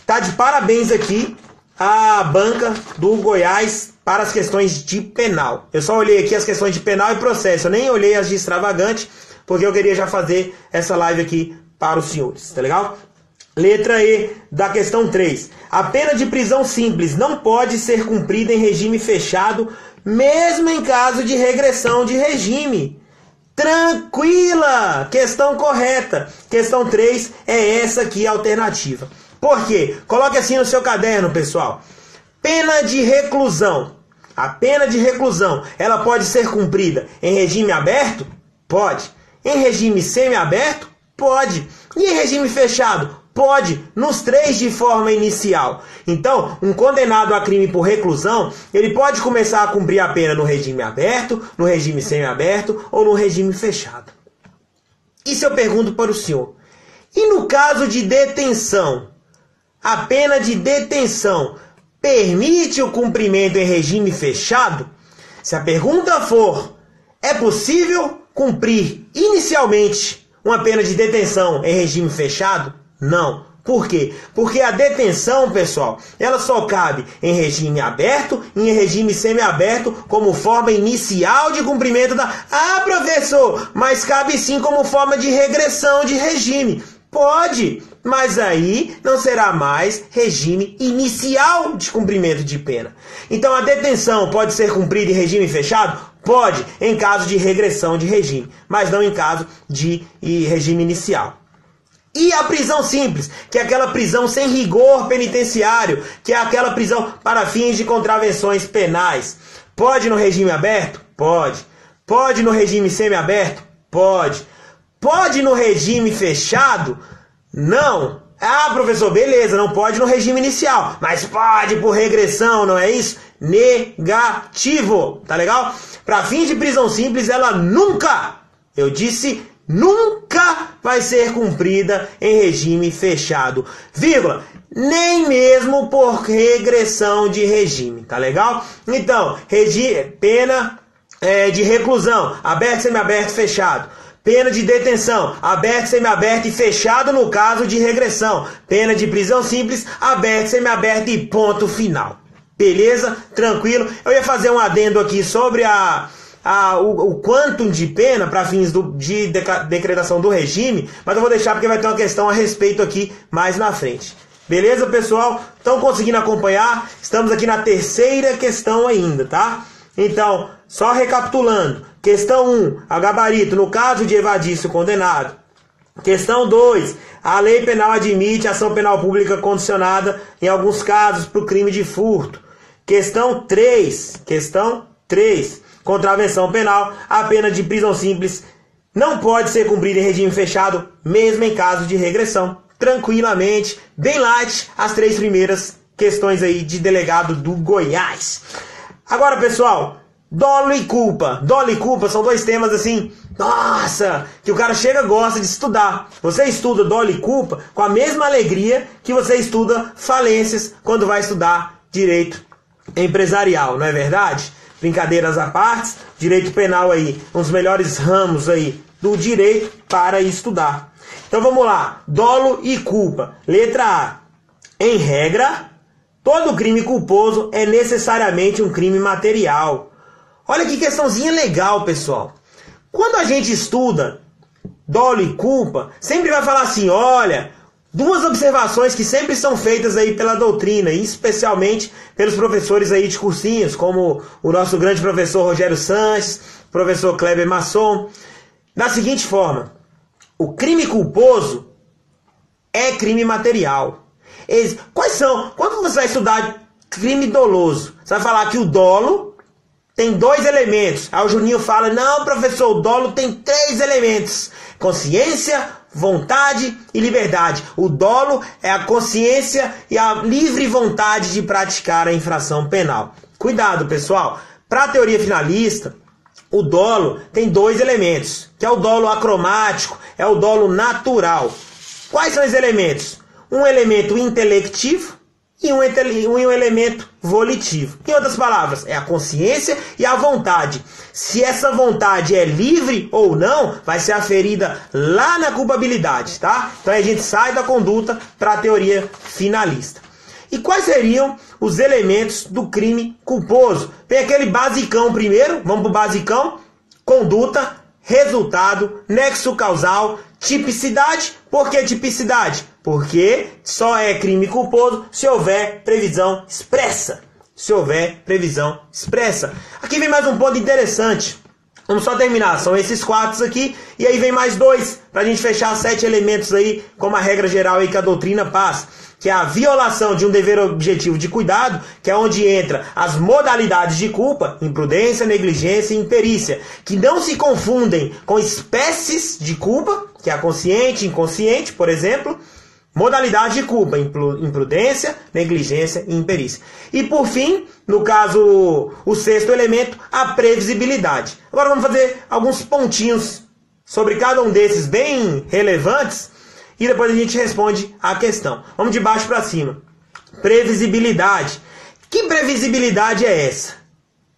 Tá de parabéns aqui a banca do Goiás para as questões de penal. Eu só olhei aqui as questões de penal e processo. Eu nem olhei as de extravagante, porque eu queria já fazer essa live aqui para os senhores. Tá legal? Letra E da questão 3. A pena de prisão simples não pode ser cumprida em regime fechado, mesmo em caso de regressão de regime. Tranquila! Questão correta. Questão 3 é essa aqui, a alternativa. Por quê? Coloque assim no seu caderno, pessoal. Pena de reclusão. A pena de reclusão, ela pode ser cumprida em regime aberto? Pode. Em regime semiaberto? Pode. E em regime fechado? Pode. Nos três de forma inicial. Então, um condenado a crime por reclusão, ele pode começar a cumprir a pena no regime aberto, no regime semiaberto ou no regime fechado. E se eu pergunto para o senhor, e no caso de detenção? A pena de detenção permite o cumprimento em regime fechado? Se a pergunta for, é possível cumprir inicialmente uma pena de detenção em regime fechado? Não. Por quê? Porque a detenção, pessoal, ela só cabe em regime aberto e em regime semiaberto como forma inicial de cumprimento da... Ah, professor, mas cabe sim como forma de regressão de regime. Pode. mas aí não será mais regime inicial de cumprimento de pena. Então a detenção pode ser cumprida em regime fechado? Pode, em caso de regressão de regime, mas não em caso de regime inicial. E a prisão simples, que é aquela prisão sem rigor penitenciário, que é aquela prisão para fins de contravenções penais. Pode no regime aberto? Pode. Pode no regime semiaberto? Pode. Pode no regime fechado? Não. Ah, professor, beleza, não pode no regime inicial, mas pode por regressão, não é isso? Negativo, tá legal? Para fins de prisão simples, ela nunca, eu disse nunca vai ser cumprida em regime fechado, vírgula, nem mesmo por regressão de regime, tá legal? Então, pena de reclusão, aberto, semiaberto, fechado. Pena de detenção, aberto, semiaberto e fechado no caso de regressão. Pena de prisão simples, aberto, semiaberto e ponto final. Beleza? Tranquilo? Eu ia fazer um adendo aqui sobre o quantum de pena para fins de decretação do regime, mas eu vou deixar porque vai ter uma questão a respeito aqui mais na frente. Beleza, pessoal? Estão conseguindo acompanhar? Estamos aqui na terceira questão ainda, tá? Então, só recapitulando. Questão 1, a gabarito, no caso de evadiço condenado. Questão 2, a lei penal admite ação penal pública condicionada em alguns casos para o crime de furto. Questão 3, contravenção penal, a pena de prisão simples não pode ser cumprida em regime fechado, mesmo em caso de regressão. Tranquilamente, bem light, as 3 primeiras questões aí de delegado do Goiás. Agora, pessoal, dolo e culpa. Dolo e culpa são 2 temas assim, nossa, que o cara chega e gosta de estudar. Você estuda dolo e culpa com a mesma alegria que você estuda falências quando vai estudar direito empresarial, não é verdade? Brincadeiras à parte, direito penal aí, um dos melhores ramos aí do direito para estudar. Então vamos lá, dolo e culpa. Letra A. Em regra, todo crime culposo é necessariamente um crime material. Olha que questãozinha legal, pessoal. Quando a gente estuda dolo e culpa, sempre vai falar assim, olha, 2 observações que sempre são feitas aí pela doutrina, e especialmente pelos professores aí de cursinhos, como o nosso grande professor Rogério Sanches, professor Kleber Masson, da seguinte forma: o crime culposo é crime material. Quais são? Quando você vai estudar crime doloso, você vai falar que o dolo tem 2 elementos. Aí o Juninho fala, não, professor, o dolo tem 3 elementos. Consciência, vontade e liberdade. O dolo é a consciência e a livre vontade de praticar a infração penal. Cuidado, pessoal. Para a teoria finalista, o dolo tem 2 elementos, que é o dolo acromático, é o dolo natural. Quais são os elementos? Um elemento intelectivo e um elemento volitivo. Em outras palavras, é a consciência e a vontade. Se essa vontade é livre ou não, vai ser aferida lá na culpabilidade, tá? Então a gente sai da conduta para a teoria finalista. E quais seriam os elementos do crime culposo? Tem aquele basicão primeiro, vamos para o basicão. Conduta, resultado, nexo causal, tipicidade. Por que tipicidade? Porque só é crime culposo se houver previsão expressa. Se houver previsão expressa. Aqui vem mais um ponto interessante. Vamos só terminar. São esses 4 aqui. E aí vem mais 2. Para a gente fechar 7 elementos aí. Como a regra geral aí que a doutrina passa. Que é a violação de um dever objetivo de cuidado. Que é onde entra as modalidades de culpa. Imprudência, negligência e imperícia. Que não se confundem com espécies de culpa. Que é a consciente, inconsciente, por exemplo. Modalidade de culpa, imprudência, negligência e imperícia. E por fim, no caso, o 6º elemento, a previsibilidade. Agora vamos fazer alguns pontinhos sobre cada um desses bem relevantes e depois a gente responde a questão. Vamos de baixo para cima. Previsibilidade. Que previsibilidade é essa?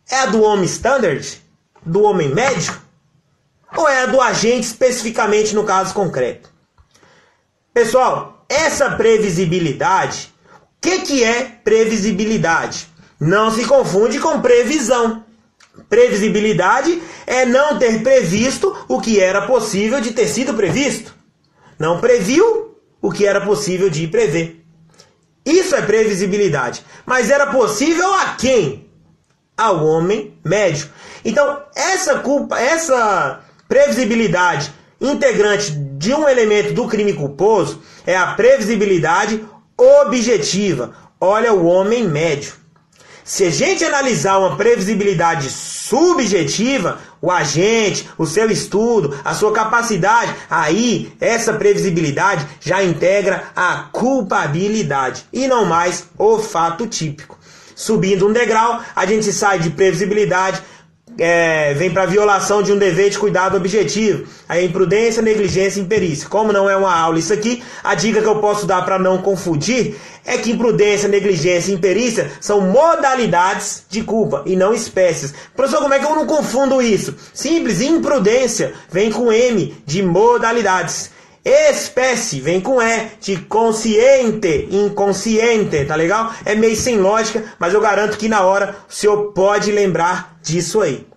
É a do homem standard? Do homem médio? Ou é a do agente especificamente no caso concreto? Pessoal, essa previsibilidade, o que é previsibilidade? Não se confunde com previsão. Previsibilidade é não ter previsto o que era possível de ter sido previsto. Não previu o que era possível de prever. Isso é previsibilidade. Mas era possível a quem? Ao homem médio. Então, essa previsibilidade integrante de um elemento do crime culposo é a previsibilidade objetiva. Olha o homem médio. Se a gente analisar uma previsibilidade subjetiva, o agente, o seu estudo, a sua capacidade, aí essa previsibilidade já integra a culpabilidade e não mais o fato típico. Subindo um degrau, a gente sai de previsibilidade, vem para violação de um dever de cuidado objetivo. Aí imprudência, negligência e imperícia. Como não é uma aula isso aqui, a dica que eu posso dar para não confundir é que imprudência, negligência e imperícia são modalidades de culpa e não espécies. Professor, como é que eu não confundo isso? Simples, imprudência vem com M de modalidades. Espécie vem com E de consciente, inconsciente, tá legal? É meio sem lógica, mas eu garanto que na hora o senhor pode lembrar disso aí.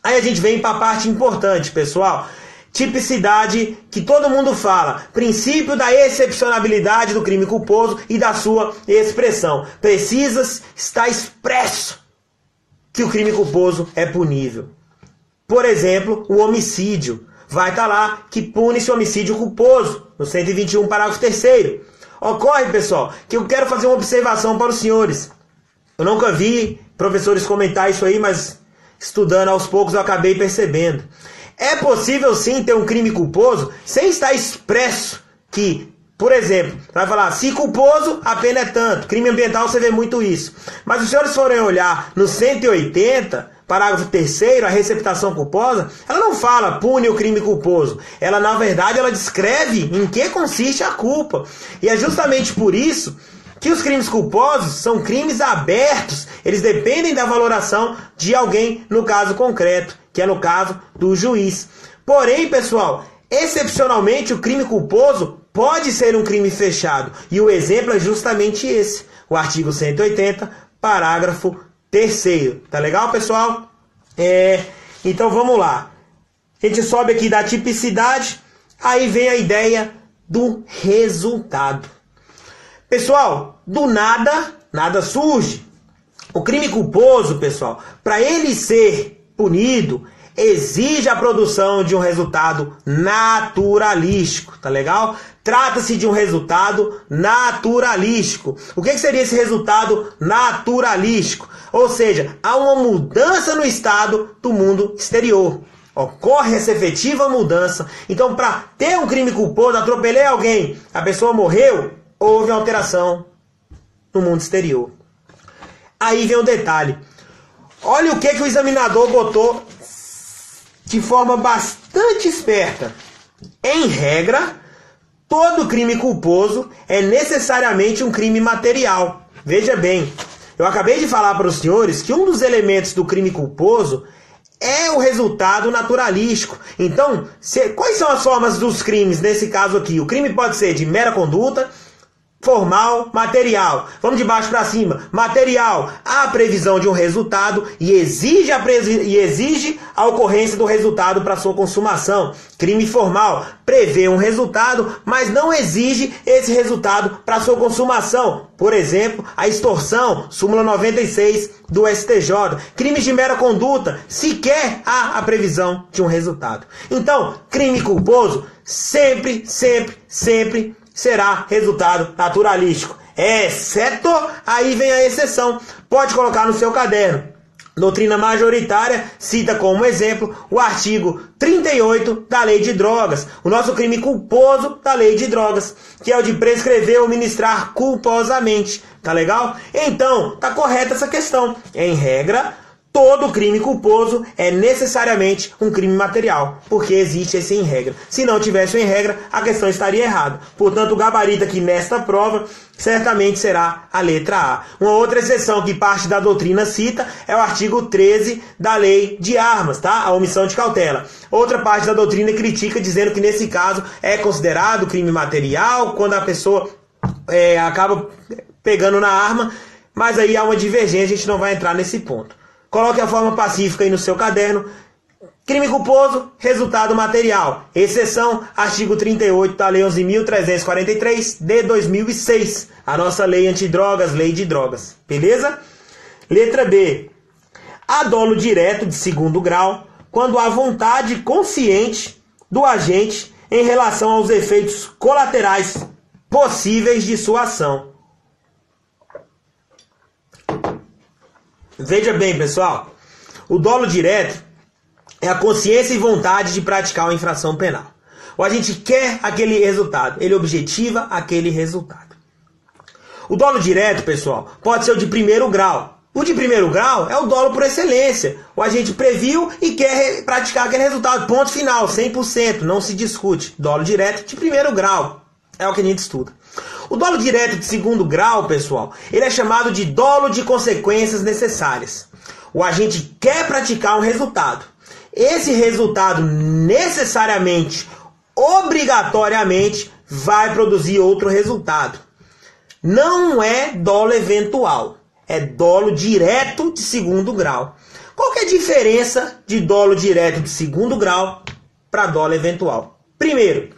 Aí a gente vem para a parte importante, pessoal. Tipicidade que todo mundo fala. Princípio da excepcionalidade do crime culposo e da sua expressão. Precisa estar expresso que o crime culposo é punível. Por exemplo, o homicídio. Vai estar lá que pune-se o homicídio culposo, no 121, parágrafo 3º. Ocorre, pessoal, que eu quero fazer uma observação para os senhores. Eu nunca vi professores comentar isso aí, mas estudando aos poucos eu acabei percebendo. É possível sim ter um crime culposo sem estar expresso que, por exemplo, vai falar, se culposo, a pena é tanto. Crime ambiental você vê muito isso. Mas se os senhores forem olhar no 180... parágrafo 3º, a receptação culposa, ela não fala pune o crime culposo. Ela, na verdade, ela descreve em que consiste a culpa. E é justamente por isso que os crimes culposos são crimes abertos. Eles dependem da valoração de alguém no caso concreto, que é no caso do juiz. Porém, pessoal, excepcionalmente o crime culposo pode ser um crime fechado. E o exemplo é justamente esse. O artigo 180, parágrafo 3º. Tá legal, pessoal? Então vamos lá. A gente sobe aqui da tipicidade, aí vem a ideia do resultado. Pessoal, do nada, nada surge. O crime culposo, pessoal, para ele ser punido, exige a produção de um resultado naturalístico, tá legal? Trata-se de um resultado naturalístico. O que seria esse resultado naturalístico? Ou seja, há uma mudança no estado do mundo exterior. Ocorre essa efetiva mudança. Então, para ter um crime culposo, atropelei alguém, a pessoa morreu, houve uma alteração no mundo exterior. Aí vem o detalhe. Olha o que o examinador botou de forma bastante esperta. Em regra, todo crime culposo é necessariamente um crime material. Veja bem, eu acabei de falar para os senhores que um dos elementos do crime culposo é o resultado naturalístico. Então, quais são as formas dos crimes nesse caso aqui? O crime pode ser de mera conduta, formal, material. Vamos de baixo para cima. Material, há a previsão de um resultado e exige a ocorrência do resultado para sua consumação. Crime formal, prevê um resultado, mas não exige esse resultado para sua consumação. Por exemplo, a extorsão, súmula 96 do STJ. Crimes de mera conduta, sequer há a previsão de um resultado. Então, crime culposo sempre será resultado naturalístico. Exceto, aí vem a exceção. Pode colocar no seu caderno. Doutrina majoritária cita como exemplo o artigo 38 da Lei de Drogas. O nosso crime culposo da Lei de Drogas, que é o de prescrever ou ministrar culposamente. Tá legal? Então, tá correta essa questão. Em regra, todo crime culposo é necessariamente um crime material, porque existe esse em regra. Se não tivesse o em regra, a questão estaria errada. Portanto, o gabarito aqui nesta prova certamente será a letra A. Uma outra exceção que parte da doutrina cita é o artigo 13 da Lei de Armas, tá? A omissão de cautela. Outra parte da doutrina critica dizendo que nesse caso é considerado crime material quando a pessoa acaba pegando na arma, mas aí há uma divergência, a gente não vai entrar nesse ponto. Coloque a forma pacífica aí no seu caderno. Crime culposo, resultado material. Exceção, artigo 38 da Lei 11.343 de 2006. A nossa lei antidrogas, lei de drogas. Beleza? Letra B. Há dolo direto de segundo grau quando há vontade consciente do agente em relação aos efeitos colaterais possíveis de sua ação. Veja bem, pessoal. O dolo direto é a consciência e vontade de praticar uma infração penal. O agente quer aquele resultado, ele objetiva aquele resultado. O dolo direto, pessoal, pode ser o de primeiro grau. O de primeiro grau é o dolo por excelência. O agente previu e quer praticar aquele resultado. Ponto final, 100%, não se discute. Dolo direto de primeiro grau é o que a gente estuda. O dolo direto de segundo grau, pessoal, ele é chamado de dolo de consequências necessárias. O agente quer praticar um resultado. Esse resultado necessariamente, obrigatoriamente, vai produzir outro resultado. Não é dolo eventual, é dolo direto de segundo grau. Qual que é a diferença de dolo direto de segundo grau para dolo eventual? Primeiro,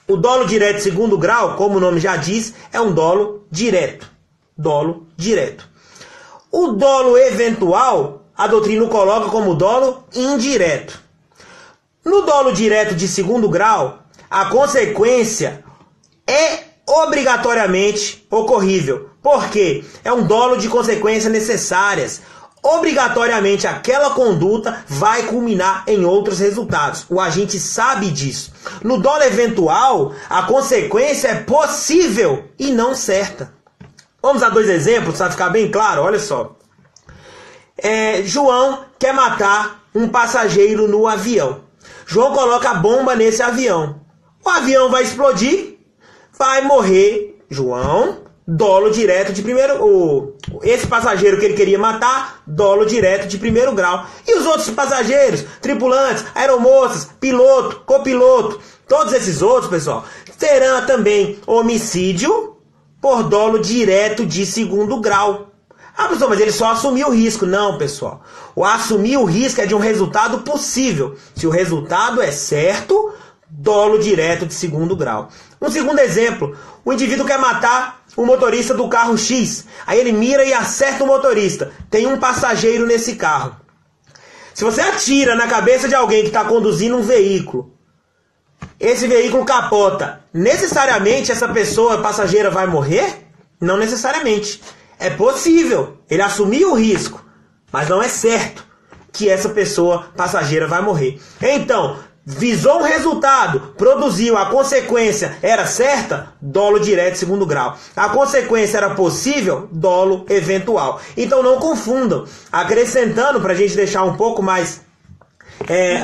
o dolo direto de segundo grau, como o nome já diz, é um dolo direto. Dolo direto. O dolo eventual, a doutrina o coloca como dolo indireto. No dolo direto de segundo grau, a consequência é obrigatoriamente ocorrível. Por quê? É um dolo de consequências necessárias. Obrigatoriamente aquela conduta vai culminar em outros resultados. O agente sabe disso. No dolo eventual, a consequência é possível e não certa. Vamos dar dois exemplos para ficar bem claro. Olha só. João quer matar um passageiro no avião. João coloca a bomba nesse avião. O avião vai explodir, vai morrer João, dolo direto de primeiro... Esse passageiro que ele queria matar, dolo direto de primeiro grau. E os outros passageiros, tripulantes, aeromoças, piloto, copiloto, todos esses outros, pessoal, terão também homicídio por dolo direto de segundo grau. Ah, pessoal, mas ele só assumiu o risco. Não, pessoal. O assumir o risco é de um resultado possível. Se o resultado é certo, dolo direto de segundo grau. Um segundo exemplo. O indivíduo quer matar o motorista do carro X. Aí ele mira e acerta o motorista. Tem um passageiro nesse carro. Se você atira na cabeça de alguém que está conduzindo um veículo, esse veículo capota, necessariamente essa pessoa passageira vai morrer? Não necessariamente. É possível ele assumir o risco, mas não é certo que essa pessoa passageira vai morrer. Então, visou um resultado, produziu, a consequência era certa, dolo direto segundo grau. A consequência era possível, dolo eventual. Então não confundam. Acrescentando, para a gente deixar um pouco mais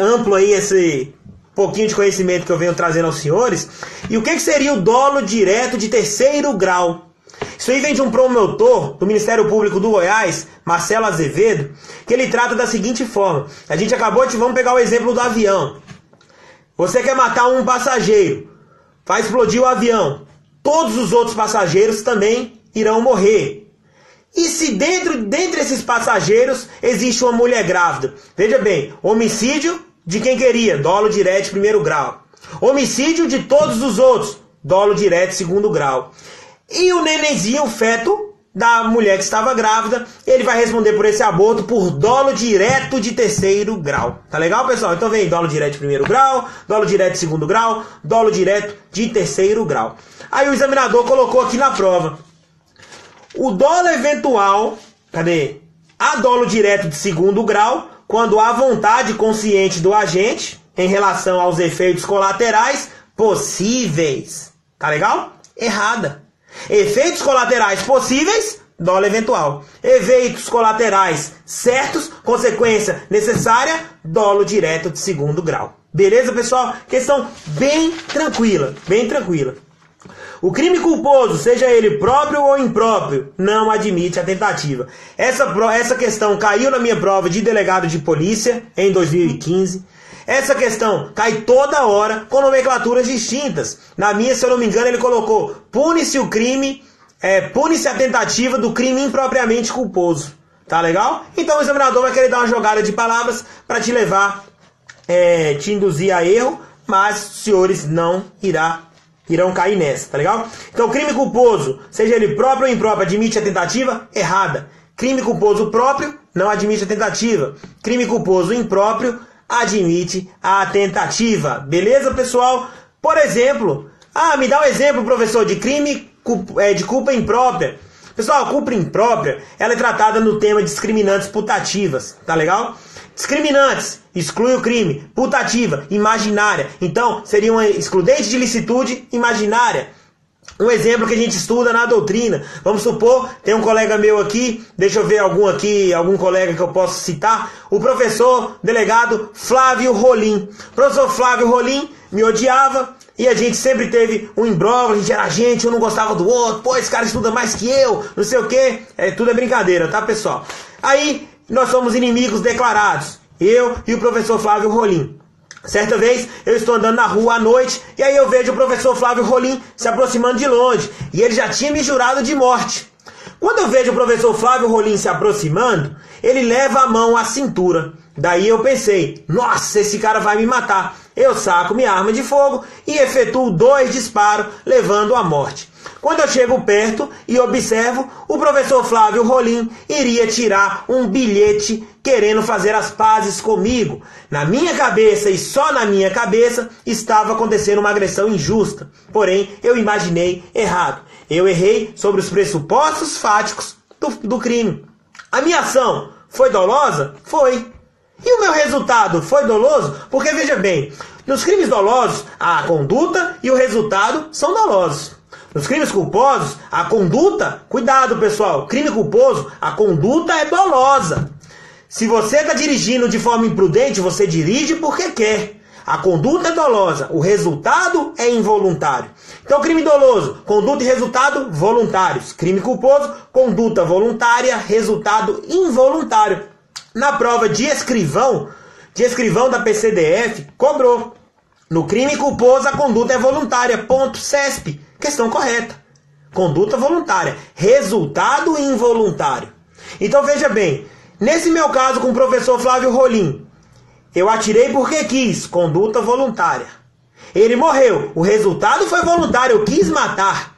amplo aí esse pouquinho de conhecimento que eu venho trazendo aos senhores, e o que seria o dolo direto de terceiro grau? Isso aí vem de um promotor do Ministério Público do Goiás, Marcelo Azevedo, que ele trata da seguinte forma. A gente vamos pegar o exemplo do avião. Você quer matar um passageiro, vai explodir o avião. Todos os outros passageiros também irão morrer. E se dentre esses passageiros existe uma mulher grávida? Veja bem, homicídio de quem queria, dolo direto de primeiro grau. Homicídio de todos os outros, dolo direto de segundo grau. E o nenenzinho, o feto da mulher que estava grávida, ele vai responder por esse aborto por dolo direto de terceiro grau. Tá legal, pessoal? Então vem dolo direto de primeiro grau, dolo direto de segundo grau, dolo direto de terceiro grau. Aí o examinador colocou aqui na prova. O dolo eventual, há dolo direto de segundo grau quando há vontade consciente do agente em relação aos efeitos colaterais possíveis. Tá legal? Errada. Efeitos colaterais possíveis, dolo eventual. Efeitos colaterais certos, consequência necessária, dolo direto de segundo grau. Beleza, pessoal? Questão bem tranquila, bem tranquila. O crime culposo, seja ele próprio ou impróprio, não admite a tentativa. Essa questão caiu na minha prova de delegado de polícia em 2015. Essa questão cai toda hora com nomenclaturas distintas. Na minha, se eu não me engano, ele colocou pune-se o crime, pune-se a tentativa do crime impropriamente culposo. Tá legal? Então o examinador vai querer dar uma jogada de palavras para te levar te induzir a erro, mas os senhores não irão cair nessa, tá legal? Então, crime culposo, seja ele próprio ou impróprio, admite a tentativa? Errada. Crime culposo próprio, não admite a tentativa. Crime culposo impróprio, admite a tentativa. Beleza, pessoal? Por exemplo, me dá um exemplo, professor, de crime de culpa imprópria. Pessoal, a culpa imprópria, ela é tratada no tema de discriminantes putativas, tá legal? Discriminantes, exclui o crime. Putativa, imaginária. Então, seria uma excludente de licitude imaginária. Um exemplo que a gente estuda na doutrina. Vamos supor, tem um colega meu aqui, deixa eu ver algum colega que eu posso citar. O professor delegado Flávio Rolim. O professor Flávio Rolim me odiava e a gente sempre teve um imbróglio, a gente era gente, eu não gostava do outro, pô, esse cara estuda mais que eu, não sei o quê. Tudo é brincadeira, tá, pessoal? Aí, nós somos inimigos declarados, eu e o professor Flávio Rolim. Certa vez, eu estou andando na rua à noite, e aí eu vejo o professor Flávio Rolim se aproximando de longe, e ele já tinha me jurado de morte. Quando eu vejo o professor Flávio Rolim se aproximando, ele leva a mão à cintura. Daí eu pensei, nossa, esse cara vai me matar. Eu saco minha arma de fogo e efetuo 2 disparos, levando à morte. Quando eu chego perto e observo, o professor Flávio Rolim iria tirar um bilhete querendo fazer as pazes comigo. Na minha cabeça e só na minha cabeça estava acontecendo uma agressão injusta. Porém, eu imaginei errado. Eu errei sobre os pressupostos fáticos do crime. A minha ação foi dolosa? Foi. E o meu resultado foi doloso? Porque, veja bem, nos crimes dolosos, a conduta e o resultado são dolosos. Nos crimes culposos, a conduta, cuidado pessoal, crime culposo, a conduta é dolosa. Se você está dirigindo de forma imprudente, você dirige porque quer. A conduta é dolosa, o resultado é involuntário. Então, crime doloso, conduta e resultado voluntários. Crime culposo, conduta voluntária, resultado involuntário. Na prova de escrivão da PCDF, cobrou. No crime culposo, a conduta é voluntária. Ponto CESP. Questão correta. Conduta voluntária. Resultado involuntário. Então, veja bem. Nesse meu caso com o professor Flávio Rolim, eu atirei porque quis. Conduta voluntária. Ele morreu. O resultado foi voluntário. Eu quis matar.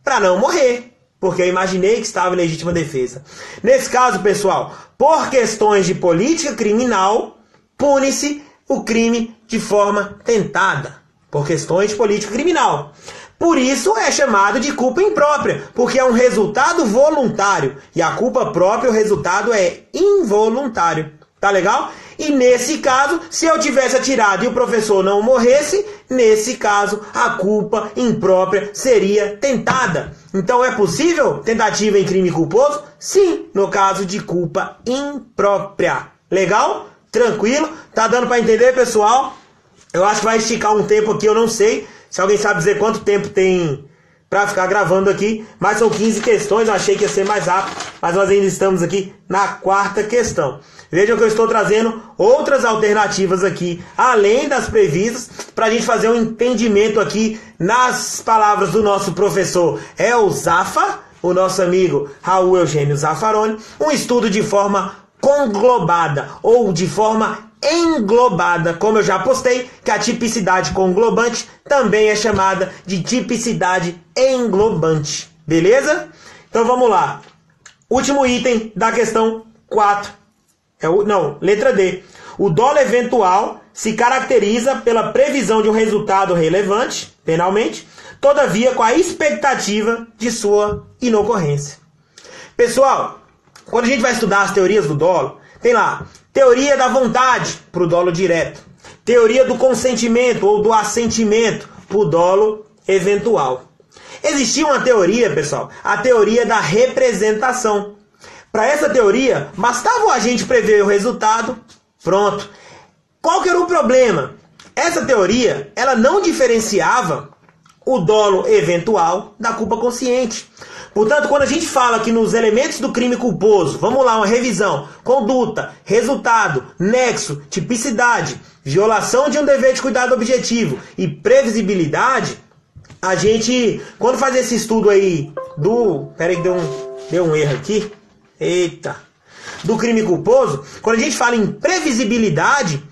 Para não morrer. Porque eu imaginei que estava em legítima defesa. Nesse caso, pessoal, por questões de política criminal, pune-se o crime de forma tentada. Por questões de política criminal. Por isso é chamado de culpa imprópria, porque é um resultado voluntário. E a culpa própria, o resultado é involuntário. Tá legal? E nesse caso, se eu tivesse atirado e o professor não morresse, nesse caso, a culpa imprópria seria tentada. Então é possível tentativa em crime culposo? Sim, no caso de culpa imprópria. Legal? Tranquilo? Tá dando para entender, pessoal? Eu acho que vai esticar um tempo aqui, eu não sei. Se alguém sabe dizer quanto tempo tem para ficar gravando aqui. Mas são 15 questões, eu achei que ia ser mais rápido. Mas nós ainda estamos aqui na 4ª questão. Vejam que eu estou trazendo outras alternativas aqui, além das previstas, para a gente fazer um entendimento aqui nas palavras do nosso professor El Zafar, o nosso amigo Raul Eugênio Zaffaroni, um estudo de forma conglobada ou de forma englobada, como eu já postei, que a tipicidade conglobante também é chamada de tipicidade englobante. Beleza? Então vamos lá. Último item da questão 4. Letra D. O dolo eventual se caracteriza pela previsão de um resultado relevante, penalmente, todavia com a expectativa de sua inocorrência. Pessoal, quando a gente vai estudar as teorias do dolo, tem lá, teoria da vontade para o dolo direto, teoria do consentimento ou do assentimento para o dolo eventual. Existia uma teoria, pessoal, a teoria da representação. Para essa teoria, bastava o agente prever o resultado, pronto. Qual que era o problema? Essa teoria, ela não diferenciava o dolo eventual da culpa consciente. Portanto, quando a gente fala que nos elementos do crime culposo, vamos lá, uma revisão, conduta, resultado, nexo, tipicidade, violação de um dever de cuidado objetivo e previsibilidade, a gente, quando faz esse estudo aí peraí que deu um erro aqui. Do crime culposo, quando a gente fala em previsibilidade,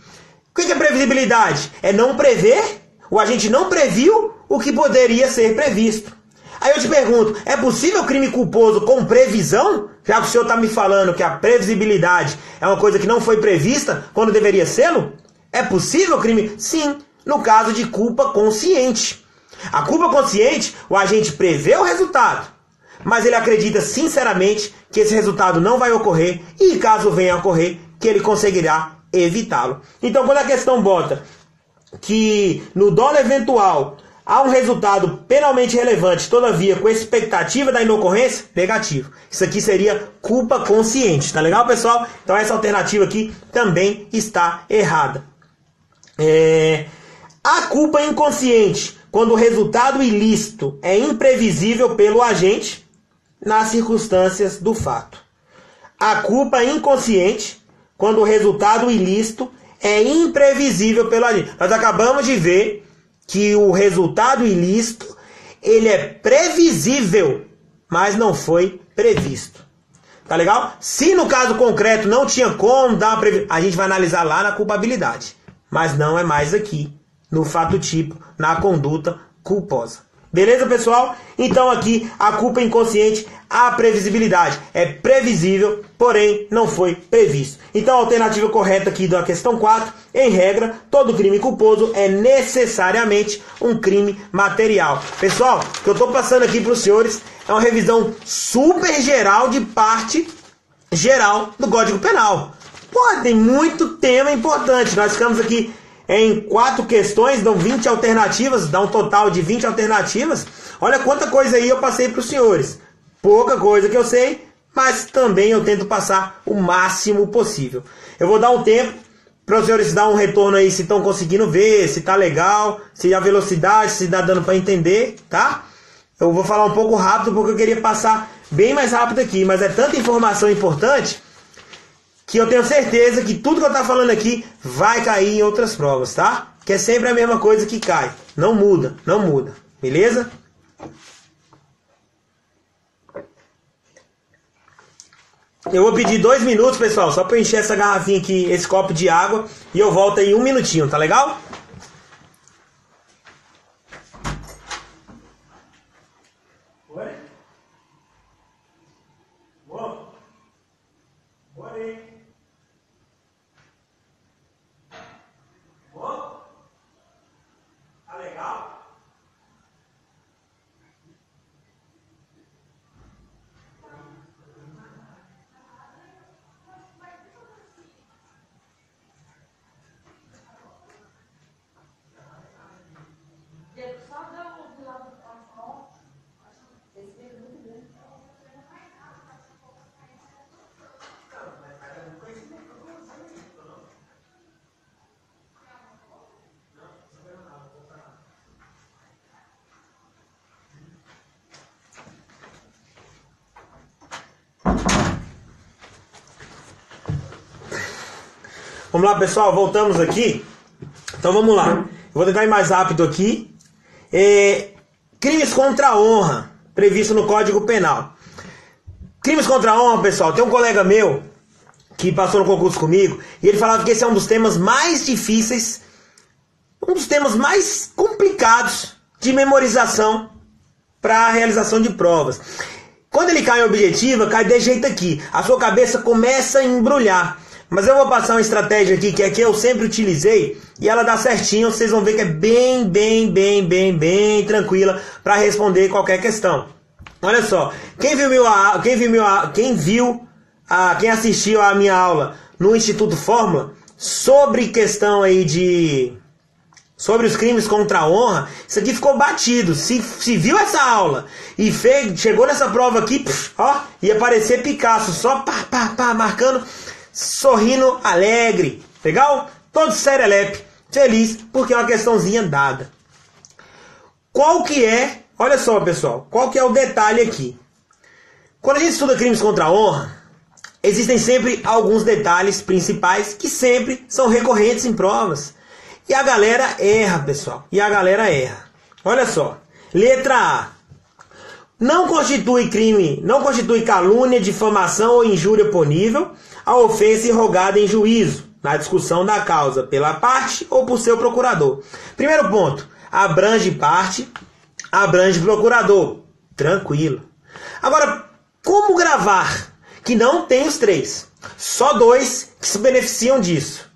que é previsibilidade? É não prever. O agente não previu o que poderia ser previsto. Aí eu te pergunto, é possível crime culposo com previsão? Já que o senhor está me falando que a previsibilidade é uma coisa que não foi prevista quando deveria ser-lo? É possível crime? Sim, no caso de culpa consciente. A culpa consciente, o agente prevê o resultado, mas ele acredita sinceramente que esse resultado não vai ocorrer e caso venha a ocorrer, que ele conseguirá evitá-lo. Então quando a questão bota que no dolo eventual há um resultado penalmente relevante, todavia com expectativa da inocorrência, negativo. Isso aqui seria culpa consciente, tá legal, pessoal? Então essa alternativa aqui também está errada. A culpa inconsciente, quando o resultado ilícito é imprevisível pelo agente nas circunstâncias do fato. A culpa inconsciente, quando o resultado ilícito é imprevisível pelo agente. Nós acabamos de ver que o resultado ilícito, ele é previsível, mas não foi previsto. Tá legal? Se no caso concreto não tinha como dar uma previsão, a gente vai analisar lá na culpabilidade. Mas não é mais aqui, no fato tipo, na conduta culposa. Beleza, pessoal? Então aqui a culpa inconsciente, a previsibilidade. É previsível, porém não foi previsto. Então a alternativa correta aqui da questão 4, em regra, todo crime culposo é necessariamente um crime material. Pessoal, o que eu estou passando aqui para os senhores é uma revisão super geral de parte geral do Código Penal. Pô, tem muito tema importante. Nós ficamos aqui em 4 questões, dão 20 alternativas, dá um total de 20 alternativas. Olha quanta coisa aí eu passei para os senhores. Pouca coisa que eu sei, mas também eu tento passar o máximo possível. Eu vou dar um tempo para os senhores dar um retorno aí se estão conseguindo ver, se tá legal, se a velocidade, se dá dando para entender, tá? Eu vou falar um pouco rápido porque eu queria passar bem mais rápido aqui, mas é tanta informação importante que eu tenho certeza que tudo que eu estou falando aqui vai cair em outras provas, tá? Que é sempre a mesma coisa que cai. Não muda, não muda. Beleza? Eu vou pedir 2 minutos, pessoal, só para eu encher essa garrafinha aqui, esse copo de água, e eu volto aí 1 minutinho, tá legal? Oi? Bom. Bora aí. Bom? Tá legal? Vamos lá, pessoal, voltamos aqui. Então vamos lá. Eu vou tentar ir mais rápido aqui. Crimes contra a honra, previsto no Código Penal. Crimes contra a honra, pessoal, tem um colega meu que passou no concurso comigo, e ele falava que esse é um dos temas mais difíceis, um dos temas mais complicados de memorização para a realização de provas. Quando ele cai em objetiva, cai de jeito aqui. A sua cabeça começa a embrulhar. Mas eu vou passar uma estratégia aqui, que é que eu sempre utilizei, e ela dá certinho, vocês vão ver que é bem tranquila para responder qualquer questão. Olha só, quem assistiu a minha aula no Instituto Fórmula, sobre questão aí sobre os crimes contra a honra, isso aqui ficou batido. Se viu essa aula e chegou nessa prova aqui, ó, ia parecer Picasso, só marcando, sorrindo alegre, legal? Todo serelepe, feliz, porque é uma questãozinha dada. Qual que é, olha só, pessoal, qual que é o detalhe aqui? Quando a gente estuda crimes contra a honra, existem sempre alguns detalhes principais que sempre são recorrentes em provas. E a galera erra, pessoal. E a galera erra. Olha só. Letra A. Não constitui crime, não constitui calúnia, difamação ou injúria punível a ofensa irrogada em juízo. na discussão da causa pela parte ou por seu procurador. Primeiro ponto, abrange parte, abrange procurador. Tranquilo. Agora, como gravar que não tem os três? Só dois que se beneficiam disso.